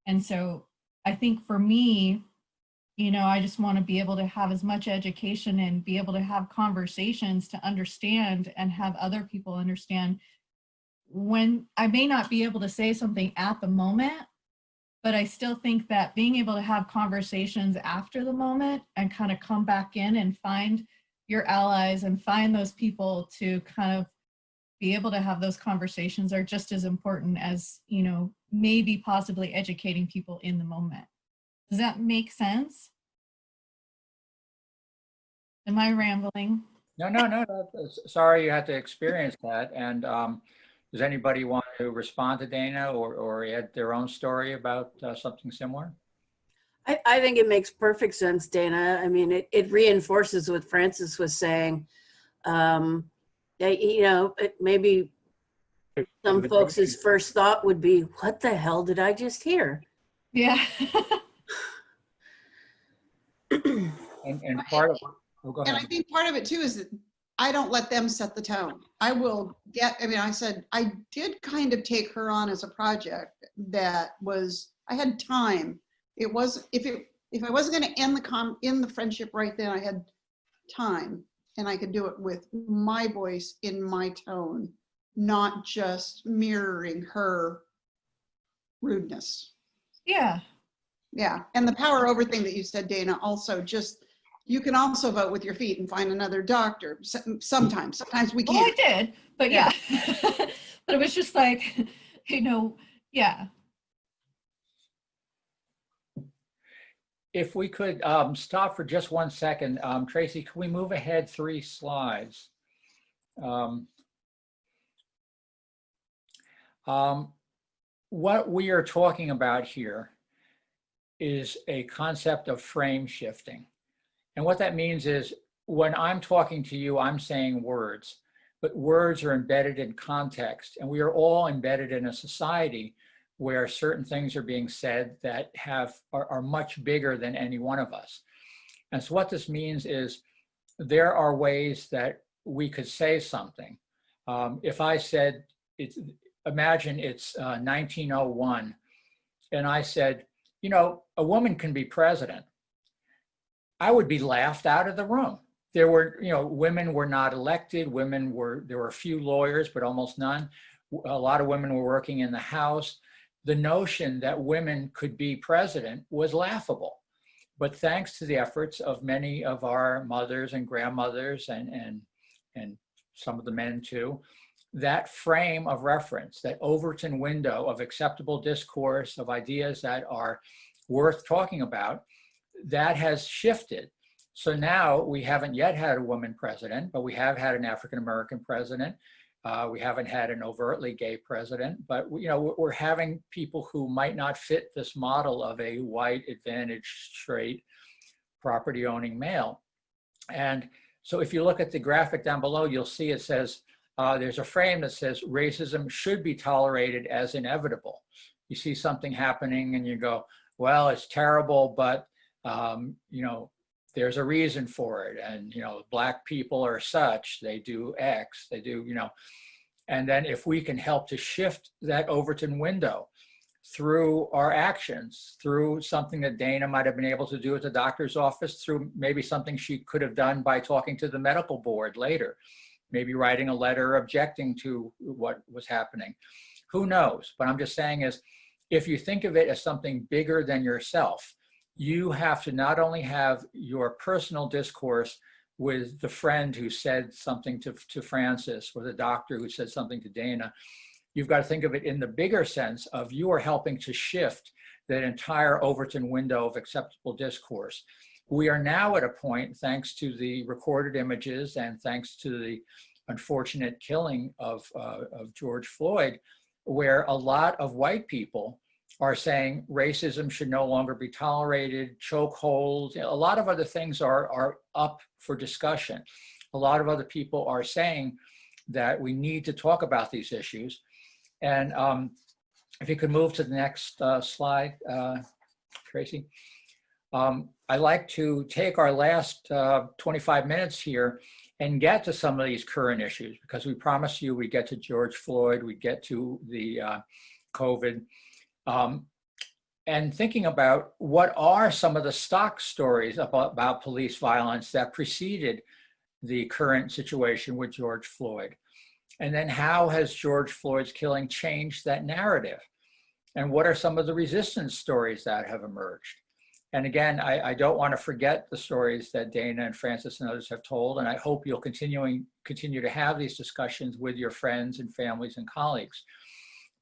And so I think for me, you know, I just want to be able to have as much education and be able to have conversations to understand and have other people understand when I may not be able to say something at the moment, but I still think that being able to have conversations after the moment and kind of come back in and find your allies and find those people to kind of be able to have those conversations are just as important as, you know, maybe possibly educating people in the moment. Does that make sense? Am I rambling? No. Sorry you had to experience that. And does anybody want to respond to Dana or add their own story about something similar? I think it makes perfect sense, Dana. I mean, it reinforces what Francis was saying. You know, maybe some folks' first thought would be, what the hell did I just hear? Yeah. And part of oh, go And ahead. I think part of it too is that I don't let them set the tone. I said, I did kind of take her on as a project that was, I had time. It was, if I wasn't going to end the friendship right then, I had time, and I could do it with my voice in my tone, not just mirroring her rudeness. Yeah. Yeah. And the power over thing that you said, Dana, also just, you can also vote with your feet and find another doctor. Sometimes we Well, I can't. did, but yeah. But it was just like, you know, yeah. If we could stop for just 1 second, Tracy, can we move ahead 3 slides? What we are talking about here is a concept of frame shifting. And what that means is when I'm talking to you, I'm saying words, but words are embedded in context, and we are all embedded in a society where certain things are being said that are much bigger than any one of us. And so what this means is there are ways that we could say something. If I said, imagine it's 1901, and I said, you know, a woman can be president, I would be laughed out of the room. There were, you know, women were not elected, there were a few lawyers, but almost none. A lot of women were working in the House. The notion that women could be president was laughable. But thanks to the efforts of many of our mothers and grandmothers and some of the men too, that frame of reference, that Overton window of acceptable discourse, of ideas that are worth talking about, that has shifted. So now we haven't yet had a woman president, but we have had an African-American president. We haven't had an overtly gay president, but you know, we're having people who might not fit this model of a white, advantaged, straight, property-owning male. And so if you look at the graphic down below, you'll see it says, there's a frame that says racism should be tolerated as inevitable. You see something happening and you go, well, it's terrible, but, there's a reason for it. And, Black people are such, they do X, they do, and then if we can help to shift that Overton window through our actions, through something that Dana might have been able to do at the doctor's office, through maybe something she could have done by talking to the medical board later, maybe writing a letter objecting to what was happening. Who knows? But I'm just saying is, if you think of it as something bigger than yourself, you have to not only have your personal discourse with the friend who said something to Frances, or the doctor who said something to Dana. You've got to think of it in the bigger sense of you are helping to shift that entire Overton window of acceptable discourse. We are now at a point, thanks to the recorded images and thanks to the unfortunate killing of George Floyd, where a lot of white people are saying racism should no longer be tolerated, chokeholds, a lot of other things are up for discussion. A lot of other people are saying that we need to talk about these issues. And if you could move to the next slide, Tracy. I'd like to take our last 25 minutes here and get to some of these current issues, because we promised you we'd get to George Floyd, we'd get to the COVID. And thinking about what are some of the stock stories about police violence that preceded the current situation with George Floyd. And then how has George Floyd's killing changed that narrative? And what are some of the resistance stories that have emerged? And again, I don't want to forget the stories that Dana and Frances and others have told, and I hope you'll continue to have these discussions with your friends and families and colleagues.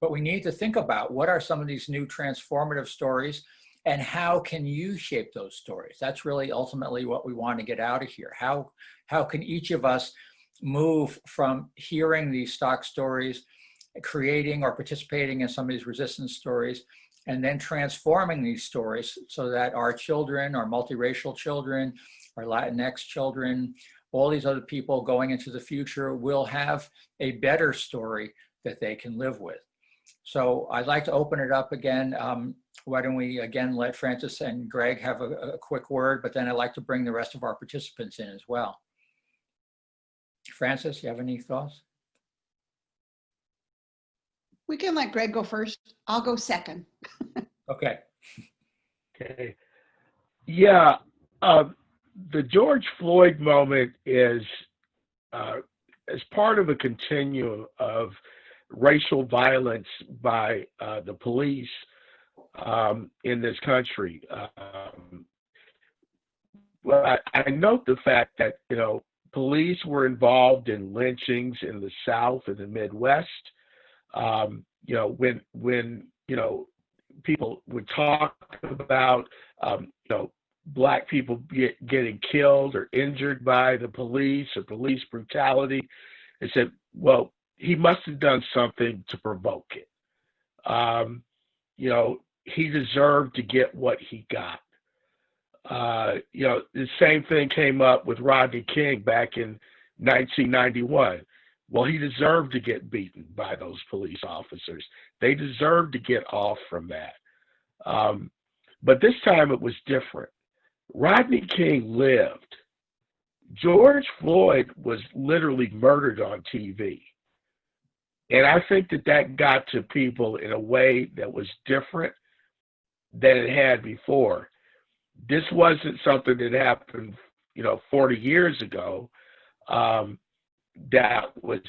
But we need to think about what are some of these new transformative stories, and how can you shape those stories? That's really ultimately what we want to get out of here. How can each of us move from hearing these stock stories, creating or participating in some of these resistance stories, and then transforming these stories so that our children, our multiracial children, our Latinx children, all these other people going into the future will have a better story that they can live with. So I'd like to open it up again. Why don't we again let Frances and Greg have a quick word, but then I'd like to bring the rest of our participants in as well. Frances, you have any thoughts? We can let Greg go first. I'll go second. Okay. Okay. Yeah, the George Floyd moment is as part of a continuum of racial violence by the police in this country. Well, I note the fact that, police were involved in lynchings in the South and the Midwest. When people would talk about, Black people getting killed or injured by the police or police brutality, they said, well, he must have done something to provoke it. He deserved to get what he got. The same thing came up with Rodney King back in 1991. Well, he deserved to get beaten by those police officers. They deserved to get off from that. But this time it was different. Rodney King lived. George Floyd was literally murdered on TV. And I think that got to people in a way that was different than it had before. This wasn't something that happened, 40 years ago. That was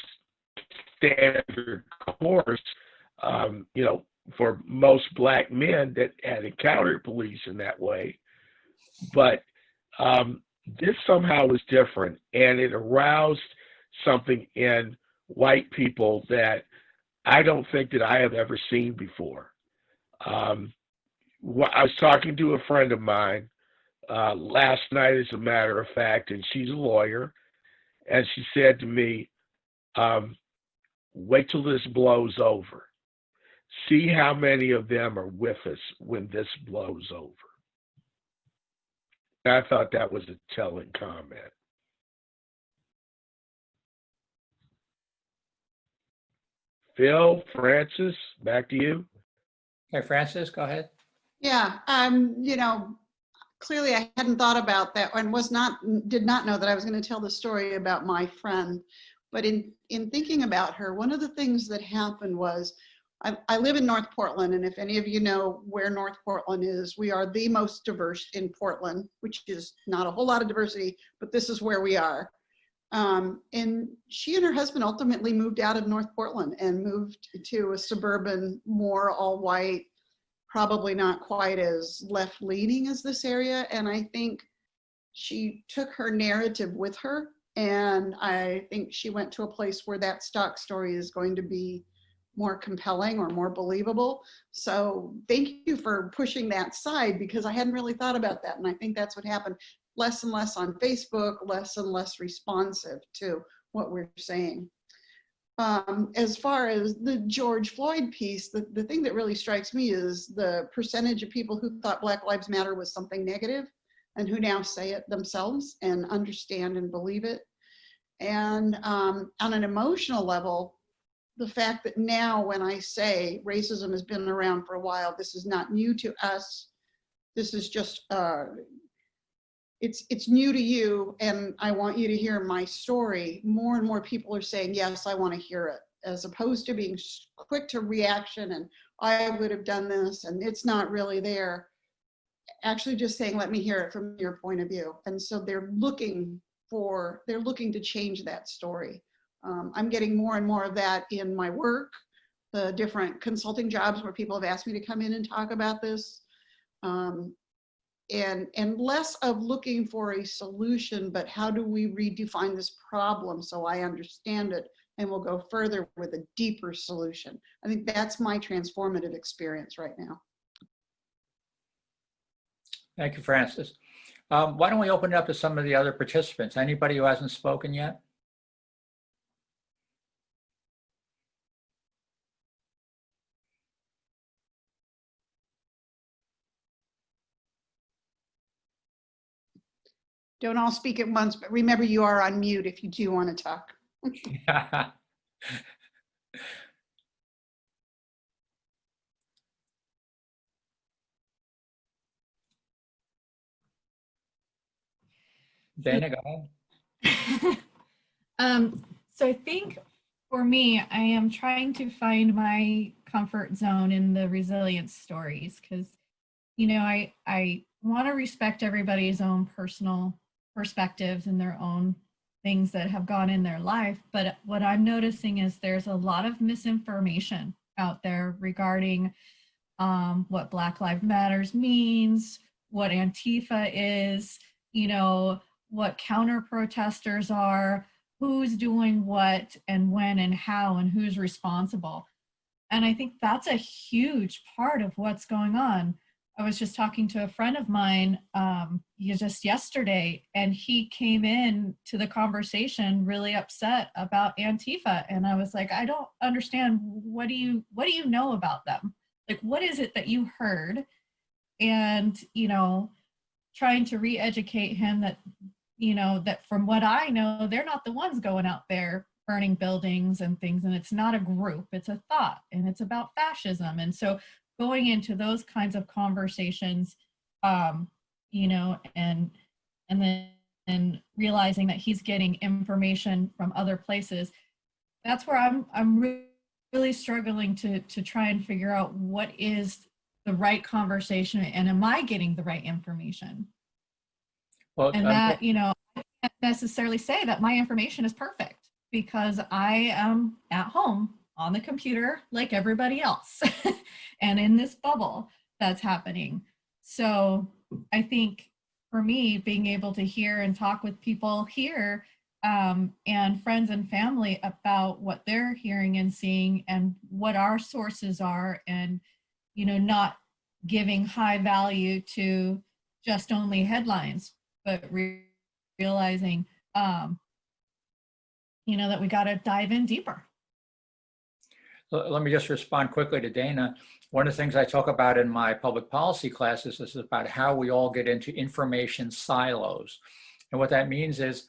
standard course, for most Black men that had encountered police in that way. But this somehow was different, and it aroused something in white people that I don't think that I have ever seen before. I was talking to a friend of mine last night, as a matter of fact, and she's a lawyer, and she said to me, wait till this blows over. See how many of them are with us when this blows over. And I thought that was a telling comment. Phil, Frances, back to you. Okay, Francis, go ahead. Yeah, clearly I hadn't thought about that and did not know that I was going to tell the story about my friend. But in thinking about her, one of the things that happened was I live in North Portland, and if any of you know where North Portland is, we are the most diverse in Portland, which is not a whole lot of diversity, but this is where we are. And she and her husband ultimately moved out of North Portland and moved to a suburban, more all white, probably not quite as left leaning as this area. And I think she took her narrative with her. And I think she went to a place where that stock story is going to be more compelling or more believable. So thank you for pushing that side, because I hadn't really thought about that. And I think that's what happened. Less and less on Facebook, less and less responsive to what we're saying. As far as the George Floyd piece, the thing that really strikes me is the percentage of people who thought Black Lives Matter was something negative and who now say it themselves and understand and believe it. And on an emotional level, the fact that now when I say racism has been around for a while, this is not new to us. This is just, it's new to you, and I want you to hear my story. More and more people are saying, yes, I want to hear it, as opposed to being quick to reaction and I would have done this and it's not really there. Actually just saying, let me hear it from your point of view. And so they're looking to change that story. I'm getting more and more of that in my work, the different consulting jobs where people have asked me to come in and talk about this. And less of looking for a solution, but how do we redefine this problem so I understand it and we'll go further with a deeper solution. I think that's my transformative experience right now. Thank you, Francis. Why don't we open it up to some of the other participants? Anybody who hasn't spoken yet? Don't all speak at once, but remember you are on mute if you do want to talk. Dana, go ahead. So I think for me, I am trying to find my comfort zone in the resilience stories, because, you know, I want to respect everybody's own personal perspectives and their own things that have gone in their life. But what I'm noticing is there's a lot of misinformation out there regarding what Black Lives Matters means, what Antifa is, you know, what counter protesters are, who's doing what and when and how and who's responsible. And I think that's a huge part of what's going on. I was just talking to a friend of mine just yesterday, and he came in to the conversation really upset about Antifa. And I was like, I don't understand. What do you know about them? Like, what is it that you heard? And, you know, trying to re-educate him that, you know, that from what I know, they're not the ones going out there burning buildings and things. And it's not a group, it's a thought, and it's about fascism. And so going into those kinds of conversations, you know, and then realizing that he's getting information from other places, that's where I'm really struggling to try and figure out what is the right conversation, and am I getting the right information? Well, And that, you know, I can't necessarily say that my information is perfect, because I am at home on the computer like everybody else and in this bubble that's happening. So I think for me, being able to hear and talk with people here and friends and family about what they're hearing and seeing and what our sources are, and, you know, not giving high value to just only headlines, but realizing, you know, that we got to dive in deeper. Let me just respond quickly to Dana. One of the things I talk about in my public policy classes is about how we all get into information silos. And what that means is,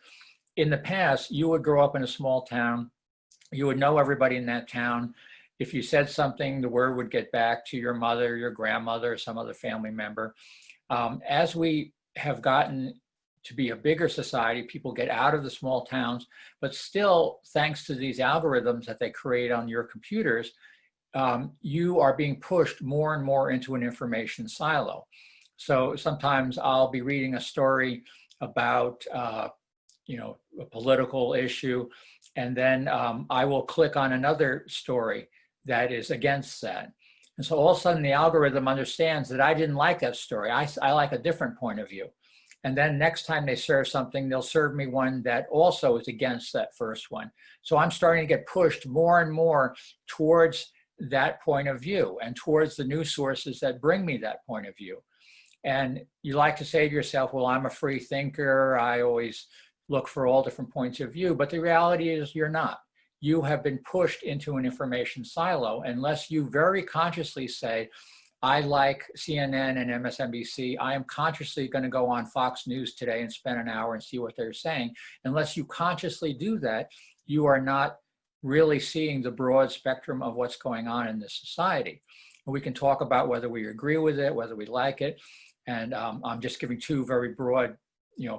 in the past, you would grow up in a small town, you would know everybody in that town, If you said something, the word would get back to your mother, your grandmother, or some other family member. As we have gotten to be a bigger society, people get out of the small towns, but still, thanks to these algorithms that they create on your computers, you are being pushed more and more into an information silo. So sometimes I'll be reading a story about, a political issue, and then I will click on another story that is against that. And so all of a sudden the algorithm understands that I didn't like that story. I like a different point of view. And then next time they serve something, they'll serve me one that also is against that first one. So I'm starting to get pushed more and more towards that point of view and towards the news sources that bring me that point of view. And you like to say to yourself, well, I'm a free thinker. I always look for all different points of view. But the reality is you're not. You have been pushed into an information silo unless you very consciously say, I like CNN and MSNBC. I am consciously going to go on Fox News today and spend an hour and see what they're saying. Unless you consciously do that, you are not really seeing the broad spectrum of what's going on in this society. And we can talk about whether we agree with it, whether we like it. And I'm just giving two very broad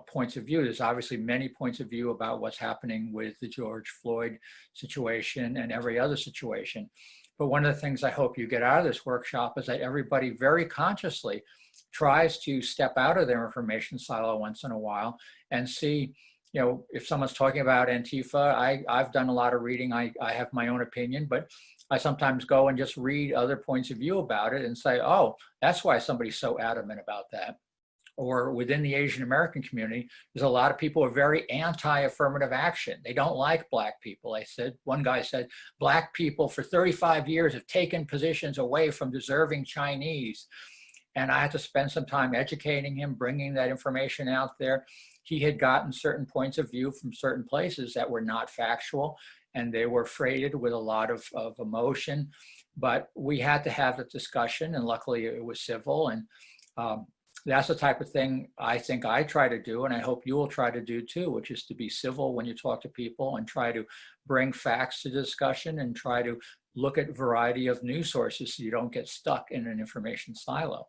points of view. There's obviously many points of view about what's happening with the George Floyd situation and every other situation. But one of the things I hope you get out of this workshop is that everybody very consciously tries to step out of their information silo once in a while and see, if someone's talking about Antifa, I've done a lot of reading. I have my own opinion, but I sometimes go and just read other points of view about it and say, oh, that's why somebody's so adamant about that. Or within the Asian American community, there's a lot of people who are very anti-affirmative action. They don't like Black people. One guy said, Black people for 35 years have taken positions away from deserving Chinese. And I had to spend some time educating him, bringing that information out there. He had gotten certain points of view from certain places that were not factual, and they were freighted with a lot of emotion. But we had to have the discussion, and luckily it was civil. And that's the type of thing I think I try to do, and I hope you will try to do too, which is to be civil when you talk to people and try to bring facts to discussion and try to look at a variety of news sources so you don't get stuck in an information silo.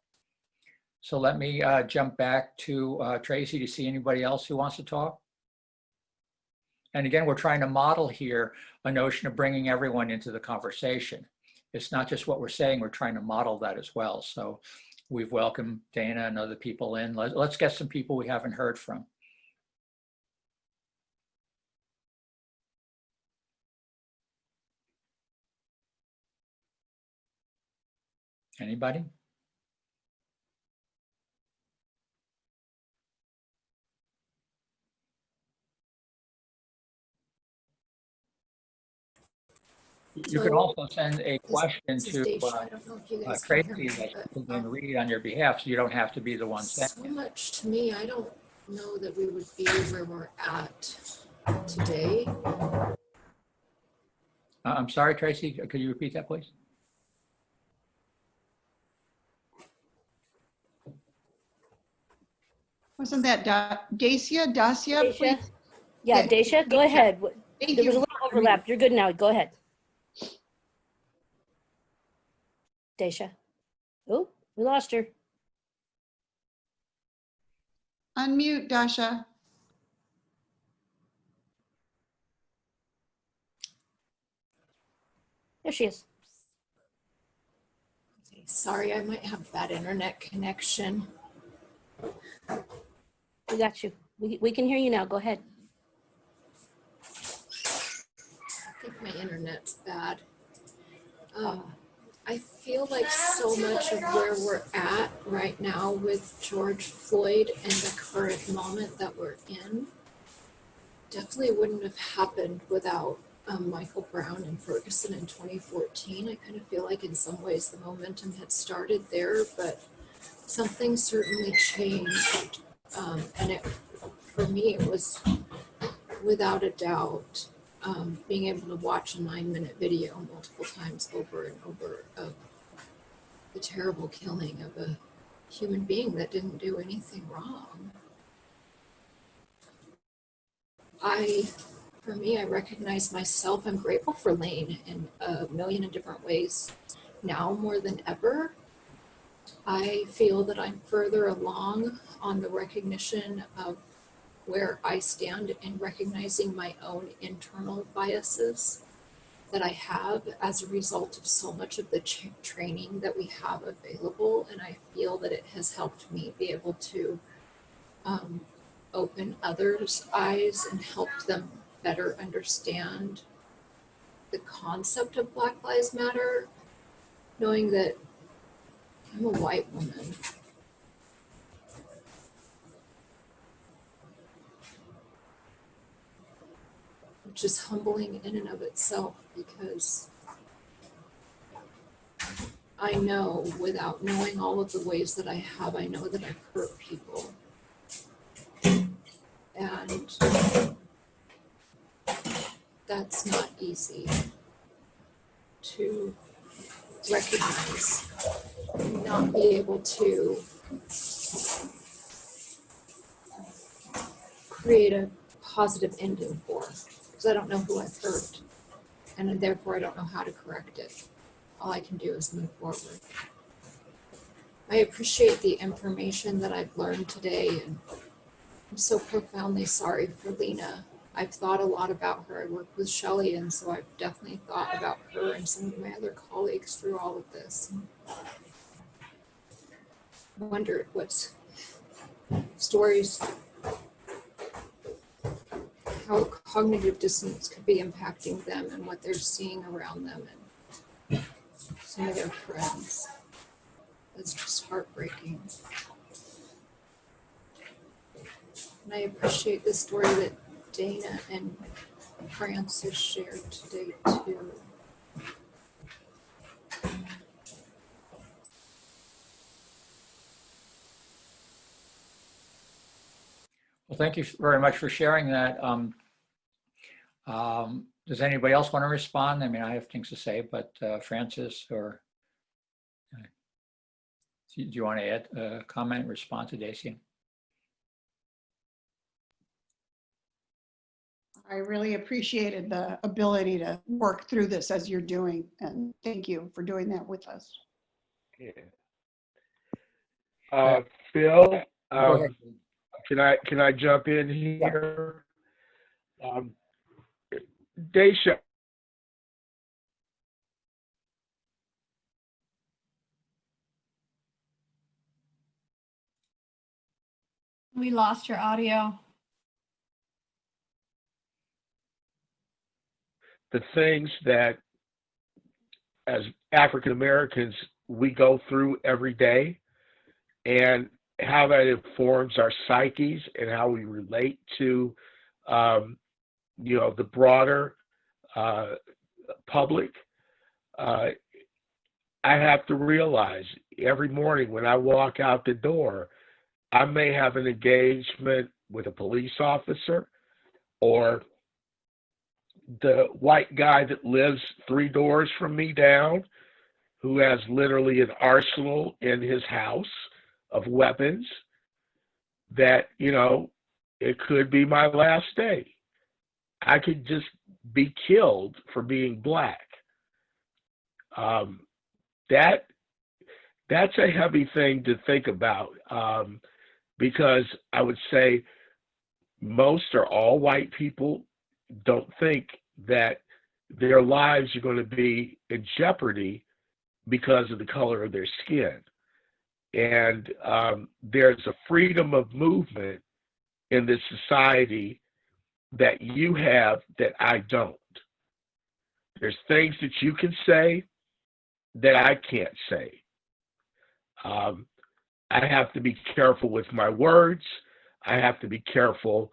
So let me jump back to Tracy to see anybody else who wants to talk. And again, we're trying to model here a notion of bringing everyone into the conversation. It's not just what we're saying, we're trying to model that as well. So we've welcomed Dana and other people in. Let's get some people we haven't heard from. Anybody? You can also send a question This is to Daisha. I don't know if you guys can hear Tracy me, that but, she can read on your behalf, so you don't have to be the one so saying it. much to me, I don't know that we would be where we're at today. I'm sorry, Tracy, could you repeat that, please? Wasn't that Dacia? Dacia, Dacia? please? Yeah, Yeah, Dacia, go Dacia. ahead. Thank There was a you. little overlap. You're good now. Go ahead. Dacia. Oh, we lost her. Unmute, Dasha. There she is. Okay, sorry, I might have bad internet connection. We got you. We can hear you now. Go ahead. I think my internet's bad. I feel like so much of where we're at right now with George Floyd and the current moment that we're in definitely wouldn't have happened without Michael Brown and Ferguson in 2014. I kind of feel like in some ways the momentum had started there, but something certainly changed. And for me, it was without a doubt being able to watch a 9-minute video multiple times over and over of the terrible killing of a human being that didn't do anything wrong. I for me, I recognize myself. I'm grateful for Lane in a million and different ways now more than ever. I feel that I'm further along on the recognition of where I stand in recognizing my own internal biases that I have as a result of so much of the training that we have available. And I feel that it has helped me be able to open others' eyes and help them better understand the concept of Black Lives Matter, knowing that I'm a white woman. Which is humbling in and of itself, because I know, without knowing all of the ways that I have, I know that I've hurt people. And that's not easy to recognize and not be able to create a positive ending for, because I don't know who I've hurt, and therefore I don't know how to correct it. All I can do is move forward. I appreciate the information that I've learned today, and I'm so profoundly sorry for Lena. I've thought a lot about her. I work with Shelley, and so I've definitely thought about her and some of my other colleagues through all of this. I wondered what stories, how cognitive dissonance could be impacting them and what they're seeing around them and some of their friends. It's just heartbreaking. And I appreciate the story that Dana and Francis shared today too. Well, thank you very much for sharing that. Does anybody else want to respond? I mean, I have things to say, but Francis, or do you want to add a comment, respond to Daisy? I really appreciated the ability to work through this as you're doing, and thank you for doing that with us. Yeah. Phil, Go ahead. can I jump in here? Daisha, We lost your audio. the things that as African Americans we go through every day, and how that informs our psyches and how we relate to, the broader public. I have to realize every morning when I walk out the door, I may have an engagement with a police officer or the white guy that lives 3 doors from me down, who has literally an arsenal in his house of weapons that, it could be my last day. I could just be killed for being Black. That's a heavy thing to think about, because I would say most or all white people don't think that their lives are going to be in jeopardy because of the color of their skin. And there's a freedom of movement in this society that you have that I don't. There's things that you can say that I can't say. I have to be careful with my words. I have to be careful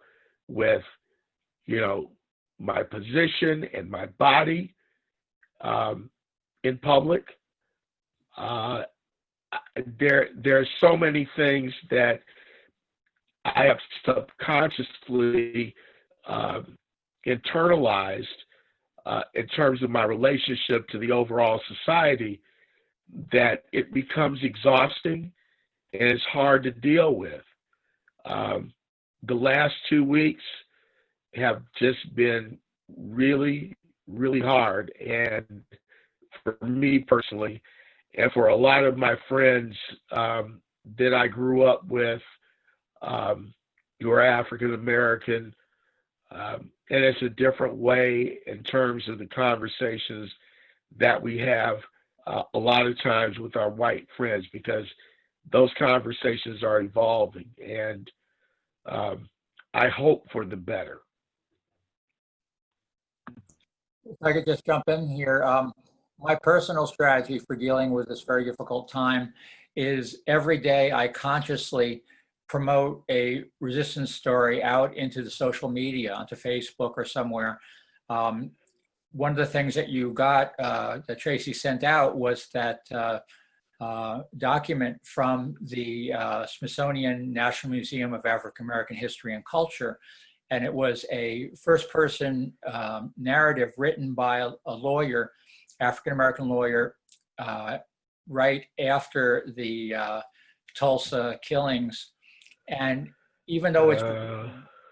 with, my position and my body in public. There's so many things that I have subconsciously internalized in terms of my relationship to the overall society, that it becomes exhausting and it's hard to deal with. The last 2 weeks have just been really, really hard. And for me personally, and for a lot of my friends that I grew up with, who are African American, and it's a different way in terms of the conversations that we have a lot of times with our white friends, because those conversations are evolving, and I hope for the better. If I could just jump in here, my personal strategy for dealing with this very difficult time is every day I consciously promote a resistance story out into the social media, onto Facebook or somewhere. One of the things that you got, that Tracy sent out, was that document from the Smithsonian National Museum of African American History and Culture. And it was a first-person narrative written by a lawyer, African-American lawyer, right after the Tulsa killings. And even though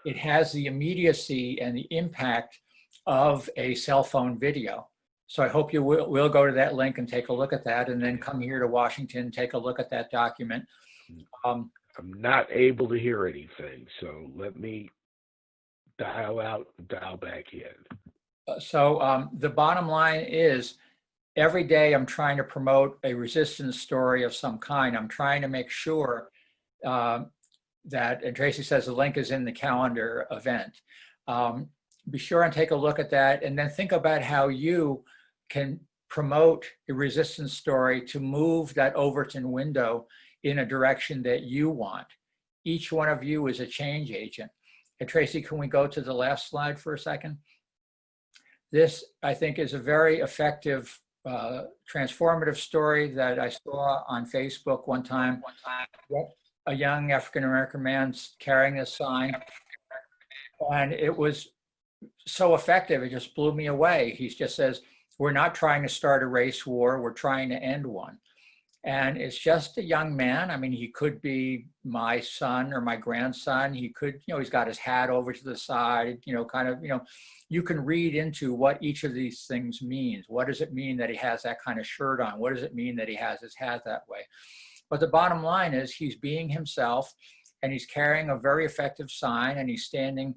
it has the immediacy and the impact of a cell phone video. So I hope you will go to that link and take a look at that, and then come here to Washington, take a look at that document. I'm not able to hear anything, so let me dial out, dial back in. So the bottom line is, every day I'm trying to promote a resistance story of some kind. I'm trying to make sure that, and Tracy says the link is in the calendar event. Be sure and take a look at that, and then think about how you can promote a resistance story to move that Overton window in a direction that you want. Each one of you is a change agent. And Tracy, can we go to the last slide for a second? This, I think, is a very effective, transformative story that I saw on Facebook one time. A young African-American man carrying a sign, and it was so effective, it just blew me away. He just says, we're not trying to start a race war, we're trying to end one. And it's just a young man. I mean, he could be my son or my grandson. He could, he's got his hat over to the side, you can read into what each of these things means. What does it mean that he has that kind of shirt on? What does it mean that he has his hat that way? But the bottom line is, he's being himself, and he's carrying a very effective sign, and he's standing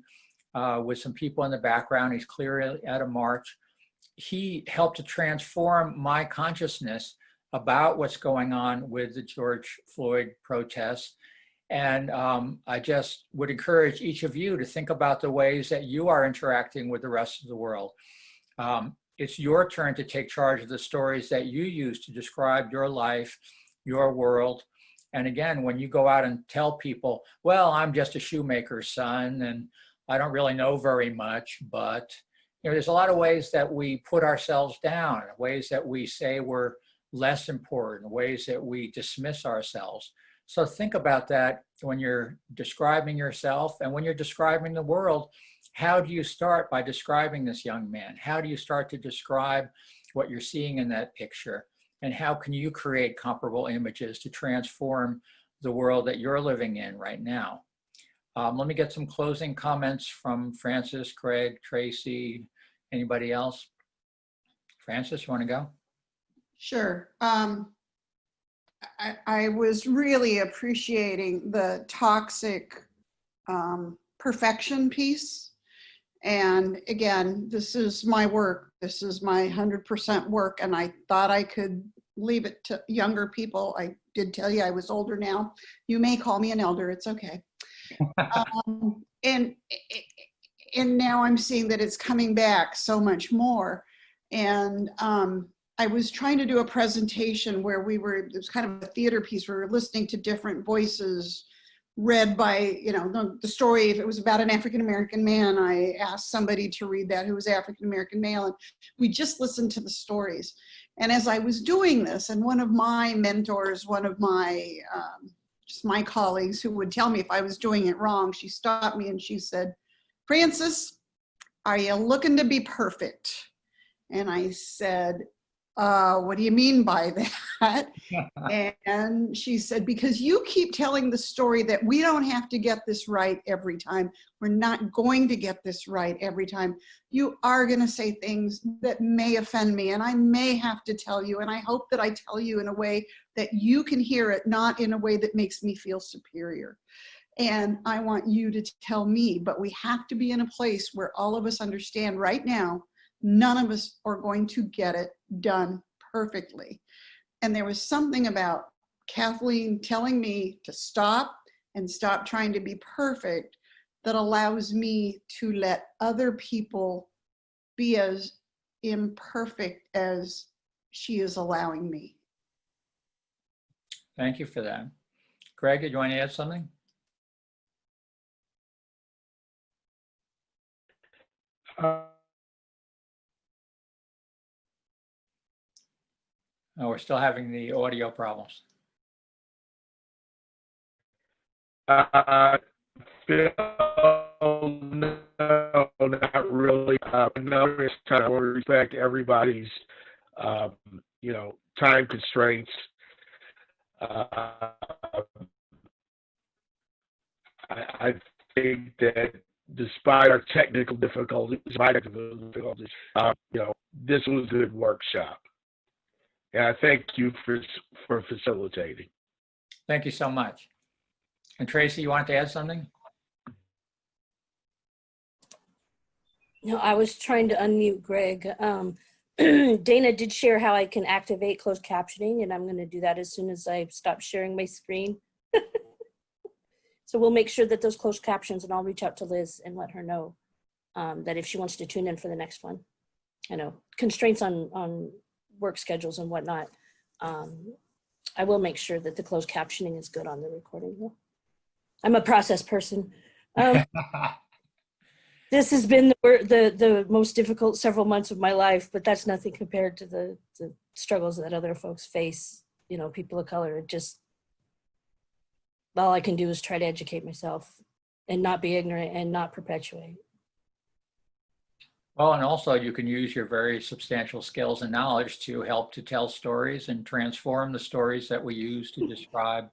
with some people in the background. He's clearly at a march. He helped to transform my consciousness about what's going on with the George Floyd protests. And I just would encourage each of you to think about the ways that you are interacting with the rest of the world. It's your turn to take charge of the stories that you use to describe your life, your world. And again, when you go out and tell people, well, I'm just a shoemaker's son, and I don't really know very much, but there's a lot of ways that we put ourselves down, ways that we say we're less important, ways that we dismiss ourselves. So think about that when you're describing yourself, and when you're describing the world. How do you start by describing this young man? How do you start to describe what you're seeing in that picture? And how can you create comparable images to transform the world that you're living in right now? Let me get some closing comments from Francis, Craig, Tracy, anybody else? Francis, you want to go? Sure. I was really appreciating the toxic perfection piece. And again, this is my work. This is my 100% work. And I thought I could leave it to younger people. I did tell you I was older now. You may call me an elder. It's okay. And now I'm seeing that it's coming back so much more. And I was trying to do a presentation where it was kind of a theater piece where we were listening to different voices read by, the story. If it was about an African-American man, I asked somebody to read that who was African-American male, and we just listened to the stories. And as I was doing this, and one of my mentors, one of my, just my colleagues who would tell me if I was doing it wrong, she stopped me and she said, Francis, are you looking to be perfect? And I said, what do you mean by that? And she said, because you keep telling the story that we don't have to get this right every time. We're not going to get this right every time. You are going to say things that may offend me, and I may have to tell you, and I hope that I tell you in a way that you can hear it, not in a way that makes me feel superior. And I want you to tell me, but we have to be in a place where all of us understand right now, none of us are going to get it done perfectly. And there was something about Kathleen telling me to stop and stop trying to be perfect that allows me to let other people be as imperfect as she is allowing me. Thank you for that. Greg, did you want to add something? Oh, we're still having the audio problems. Phil, no, not really. No, it's kind of respect everybody's, time constraints. I think that despite our technical difficulties, this was a good workshop. And I thank you for facilitating. Thank you so much. And Tracy, you want to add something? No, I was trying to unmute Greg. Dana did share how I can activate closed captioning, and I'm going to do that as soon as I stop sharing my screen. So we'll make sure that those closed captions, and I'll reach out to Liz and let her know that if she wants to tune in for the next one. I know constraints on work schedules and whatnot. I will make sure that the closed captioning is good on the recording. I'm a process person. This has been the most difficult several months of my life, but that's nothing compared to the struggles that other folks face, people of color. All I can do is try to educate myself and not be ignorant and not perpetuate. Well, and also you can use your very substantial skills and knowledge to help to tell stories and transform the stories that we use to describe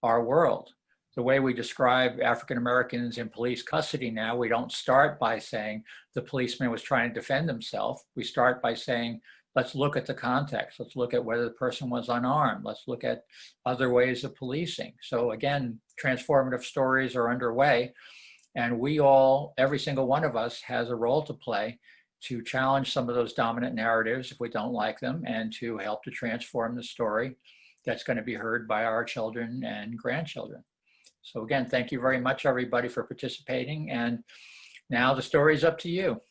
our world. The way we describe African Americans in police custody now, we don't start by saying the policeman was trying to defend himself. We start by saying, let's look at the context. Let's look at whether the person was unarmed. Let's look at other ways of policing. So again, transformative stories are underway. And we all, every single one of us has a role to play to challenge some of those dominant narratives if we don't like them, and to help to transform the story that's going to be heard by our children and grandchildren. So again, thank you very much, everybody, for participating. And now the story is up to you.